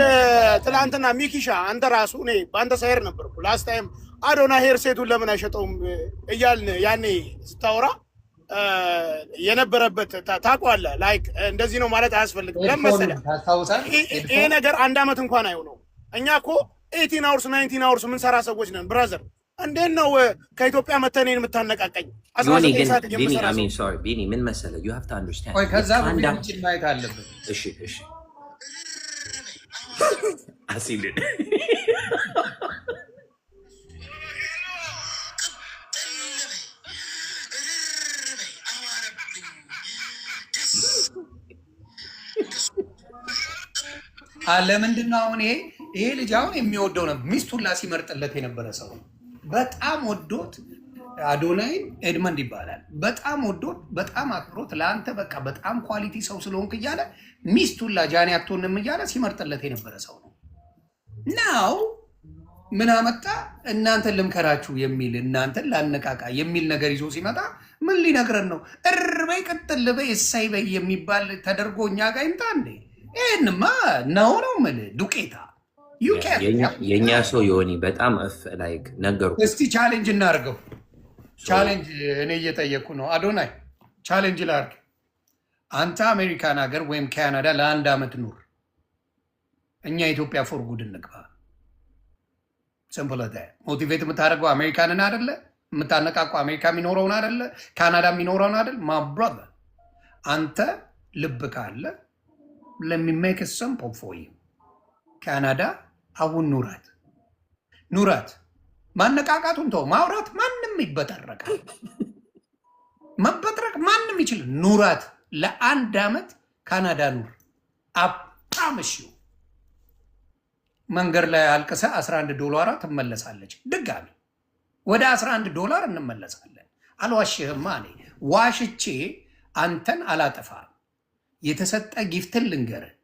Speaker 6: ትላንትና ሚኪሻ አንተ ራሱ እኔ በአንተ ሳይር ነበርኩ ላስት ታይም አዶና ሄር ሴቱን ለምን አይሸጠውም እያልን ያኔ ስታወራ የነበረበት ታውቀዋለህ። ላይክ እንደዚህ ነው ማለት አያስፈልግም። ለምን ይሄ ነገር አንድ አመት እንኳን አይሆነው። እኛ እኮ 18 hours 19 hours ምን ሰራ ሰዎች ነን ብራዘር። እንዴት ነው ከኢትዮጵያ መተኔን የምታነቃቀኝ?
Speaker 4: ቢኒ ምን መሰለህ you have to understand
Speaker 1: ቆይ ከዛ ቪዲዮችን ማየት አለብን።
Speaker 4: እሺ አሲል
Speaker 1: ለምንድን ነው አሁን ይሄ ልጅ አሁን የሚወደው ነው ሚስቱን ሲመርጥለት የነበረ ሰው ነው። በጣም ወዶት አዶናይን ኤድመንድ ይባላል። በጣም ወዶት በጣም አክብሮት ለአንተ በቃ በጣም ኳሊቲ ሰው ስለሆንክ እያለ ሚስቱን ጃኒ አትሆንም እያለ ሲመርጥለት የነበረ ሰው ነው። ናው ምን አመጣ? እናንተን ልምከራችሁ የሚል እናንተን ላነቃቃ የሚል ነገር ይዞ ሲመጣ ምን ሊነግረን ነው? እርበይ ቅጥል በይ እሳይ በይ የሚባል ተደርጎ እኛ ጋር ይምጣ እንዴ? ይህንማ ነው የምልህ ዱቄታ
Speaker 4: የእኛ ሰው የሆኒ በጣም ላይክ ነገሩ።
Speaker 1: እስቲ ቻሌንጅ እናድርገው። ቻሌንጅ እኔ እየጠየኩ ነው። አዶናይ ቻሌንጅ ላድርግ። አንተ አሜሪካን ሀገር ወይም ካናዳ ለአንድ አመት ኑር፣ እኛ ኢትዮጵያ ፎር ጉድ እንግባ። ሲምፕል ሞቲቬት የምታደርገው አሜሪካንን አደለ? የምታነቃቁ አሜሪካ የሚኖረውን አደለ? ካናዳ የሚኖረውን አደለ? ማ ብራዘር አንተ ልብ ካለ ለሚሜክ ሲምፕል ፎር ዩ ካናዳ አሁን ኑራት ማነቃቃቱን ተው። ማውራት ማንም ይበጠረቃል፣ መበጥረቅ ማንም ይችላል። ኑራት ለአንድ አመት ካናዳ ኑር። አፓምሽ መንገድ ላይ አልቅሰ $11 ትመለሳለች። ድጋሚ ወደ $11 እንመለሳለን። አልዋሽህማ። እኔ ዋሽቼ አንተን አላጠፋም። የተሰጠ ጊፍትን ልንገርህ፣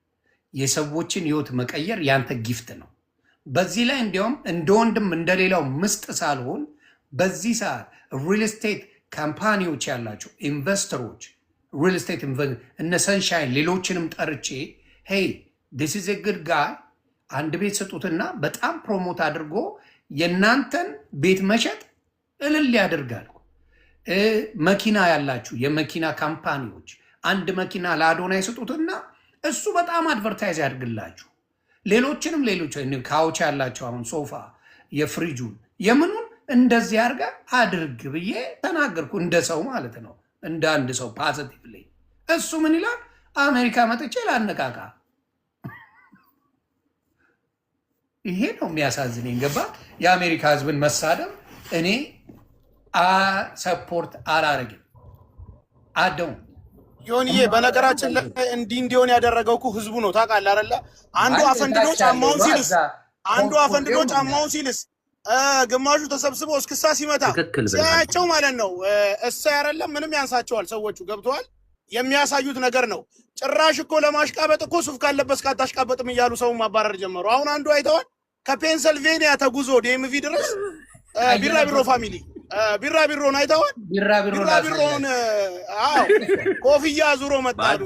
Speaker 1: የሰዎችን ህይወት መቀየር ያንተ ጊፍት ነው። በዚህ ላይ እንዲያውም እንደ ወንድም እንደሌላው ምስጥ ሳልሆን በዚህ ሰዓት ሪል ስቴት ካምፓኒዎች ያላቸው ኢንቨስተሮች ሪል ስቴት እነ ሰንሻይን ሌሎችንም ጠርቼ ሄይ ዲስ ኢዝ ኤ ጉድ ጋይ አንድ ቤት ስጡትና በጣም ፕሮሞት አድርጎ የእናንተን ቤት መሸጥ እልል ያደርጋል። መኪና ያላችሁ የመኪና ካምፓኒዎች አንድ መኪና ለአዶናይ ስጡትና እሱ በጣም አድቨርታይዝ ያድርግላችሁ። ሌሎችንም ካውች ያላቸው አሁን ሶፋ የፍሪጁን የምኑን እንደዚህ አድርጋ አድርግ ብዬ ተናገርኩ። እንደ ሰው ማለት ነው፣ እንደ አንድ ሰው ፖዚቲቭሊ። እሱ ምን ይላል? አሜሪካ መጥቼ ላነቃቃ። ይሄ ነው የሚያሳዝነኝ። ገባ? የአሜሪካ ህዝብን መሳደብ እኔ ሰፖርት አላረግም። አደው
Speaker 6: ዮኒዬ በነገራችን ላይ እንዲህ እንዲሆን ያደረገው እኮ ህዝቡ ነው። ታውቃለህ አይደለ? አንዱ አፈንድዶ ጫማውን ሲልስ ግማሹ ተሰብስቦ እስክሳ ሲመታ ሲያያቸው ማለት ነው። እሰይ አይደለም ምንም ያንሳቸዋል ሰዎቹ። ገብተዋል? የሚያሳዩት ነገር ነው። ጭራሽ እኮ ለማሽቃበጥ እኮ ሱፍ ካለበስ ካታሽቃበጥም እያሉ ሰውን ማባረር ጀመሩ። አሁን አንዱ አይተዋል? ከፔንሰልቬኒያ ተጉዞ ዴምቪ ድረስ ቢራቢሮ ፋሚሊ ቢራቢሮን አይተዋል? ቢራቢሮን ኮፍያ ዙሮ መጣሉ።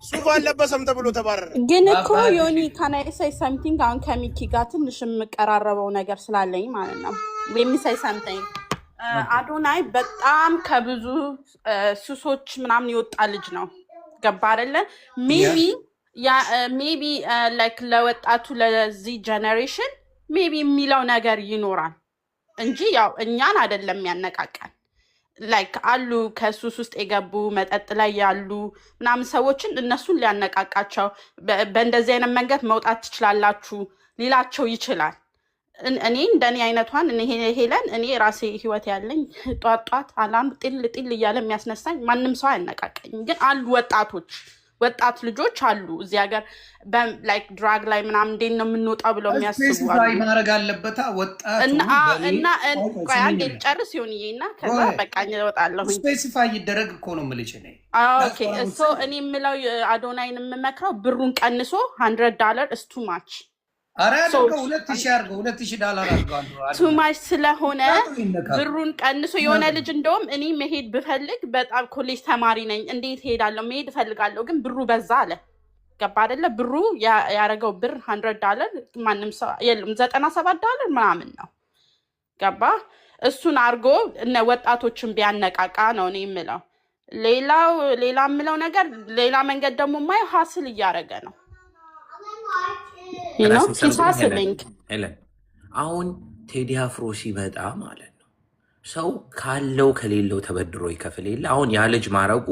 Speaker 6: ሱፍ አለበሰም ተብሎ ተባረረ።
Speaker 5: ግን እኮ ዮኒ ካናይ ሳይ ሳምቲንግ አሁን ከሚኪ ጋር ትንሽ የምቀራረበው ነገር ስላለኝ ማለት ነው። የሚሳይ ሳምቲንግ አዶናይ በጣም ከብዙ ሱሶች ምናምን የወጣ ልጅ ነው። ገባ አይደለ? ሜቢ ላይክ ለወጣቱ ለዚህ ጀነሬሽን ሜቢ የሚለው ነገር ይኖራል እንጂ ያው እኛን አይደለም ያነቃቃል። ላይክ አሉ ከሱስ ውስጥ የገቡ መጠጥ ላይ ያሉ ምናምን ሰዎችን እነሱን ሊያነቃቃቸው በእንደዚህ አይነት መንገድ መውጣት ትችላላችሁ ሊላቸው ይችላል። እኔ እንደኔ አይነቷን ሄለን እኔ ራሴ ህይወት ያለኝ ጧት አላንዱ ጢል እያለ የሚያስነሳኝ ማንም ሰው አያነቃቀኝ። ግን አሉ ወጣቶች ወጣት ልጆች አሉ እዚህ ሀገር ላይክ ድራግ ላይ ምናምን እንዴት ነው የምንወጣው ብለው የሚያስቡ አሉ።
Speaker 1: ማድረግ አለበት ወጣቱ
Speaker 5: እና ቆይ አንዴ ልጨርስ ይሁንዬ እና ከዛ በቃ እወጣለሁ።
Speaker 1: ስፔሲፋይ ይደረግ እኮ ነው የምልሽ እኔ።
Speaker 5: ኦኬ ሶ እኔ የምለው አዶናይን የምመክረው ብሩን ቀንሶ $100 is too much።
Speaker 1: አረ አድርገው 2000 አድርገው $2000 አድርገው
Speaker 5: too much ስለሆነ ብሩን ቀንሶ የሆነ ልጅ እንደውም እኔ መሄድ ብፈልግ በጣም ኮሌጅ ተማሪ ነኝ እንዴት ሄዳለሁ መሄድ እፈልጋለሁ ግን ብሩ በዛ አለ። ገባ አይደለ? ብሩ ያረገው ብር $100 ማንም ሰው የለም $97 ምናምን ነው። ገባ? እሱን አርጎ እነ ወጣቶችን ቢያነቃቃ ነው እኔ የምለው። ሌላ የምለው ነገር ሌላ መንገድ ደግሞ ማየው ሀስል እያረገ ነው
Speaker 4: አሁን ቴዲ አፍሮ ሲመጣ ማለት ነው ሰው ካለው ከሌለው ተበድሮ ይከፍል የለ። አሁን ያ ልጅ ማረጉ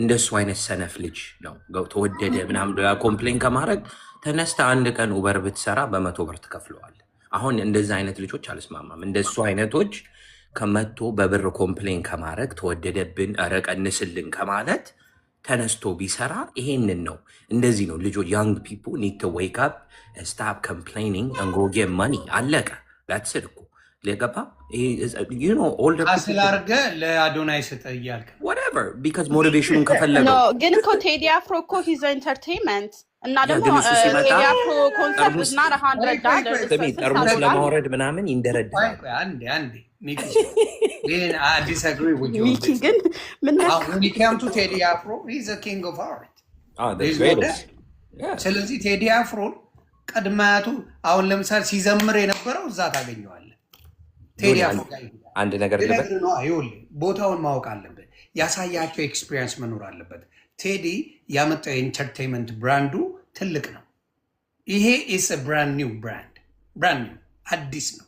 Speaker 4: እንደሱ አይነት ሰነፍ ልጅ ነው። ተወደደ ምናምን ኮምፕሌን ከማድረግ ተነስተ አንድ ቀን ኡበር ብትሰራ በ100 ብር ትከፍለዋል። አሁን እንደዚህ አይነት ልጆች አልስማማም። እንደሱ አይነቶች ከመቶ በብር ኮምፕሌን ከማድረግ ተወደደብን ኧረ ቀንስልን ከማለት ተነስቶ ቢሰራ ይሄንን ነው። እንደዚህ ነው ልጆች young people need to wake up and stop complaining and go get money። አለቀ። that's it እኮ ለገባ you know all the
Speaker 1: አስላርገ ለአዶናይ ሰጠያልከ
Speaker 4: whatever because motivation ከፈለገው
Speaker 5: no ግን እኮ ቴዲ አፍሮ እኮ he's entertainment እና ደግሞ ቴዲ አፍሮ ኮንሰርት is not $100
Speaker 4: ጠርሙስ ለማውረድ ምናምን ይንደረዳል።
Speaker 1: አንዴ ሚኪ ግን I disagree with you
Speaker 5: ሚኪ ግን ምን ነው
Speaker 1: when it comes to Teddy Afro he's a king of art ስለዚህ ቴዲ አፍሮ ቀድማያቱ አሁን ለምሳሌ ሲዘምር የነበረው እዛ ታገኘዋለህ። ቴዲ አፍሮ
Speaker 4: አንድ ነገር
Speaker 1: ነው አይውል ቦታውን ማወቅ አለበት። ያሳያቸው ኤክስፒሪየንስ መኖር አለበት። ቴዲ ያመጣው ኢንተርቴይንመንት ብራንዱ ትልቅ ነው። ይሄ is a brand new brand አዲስ ነው።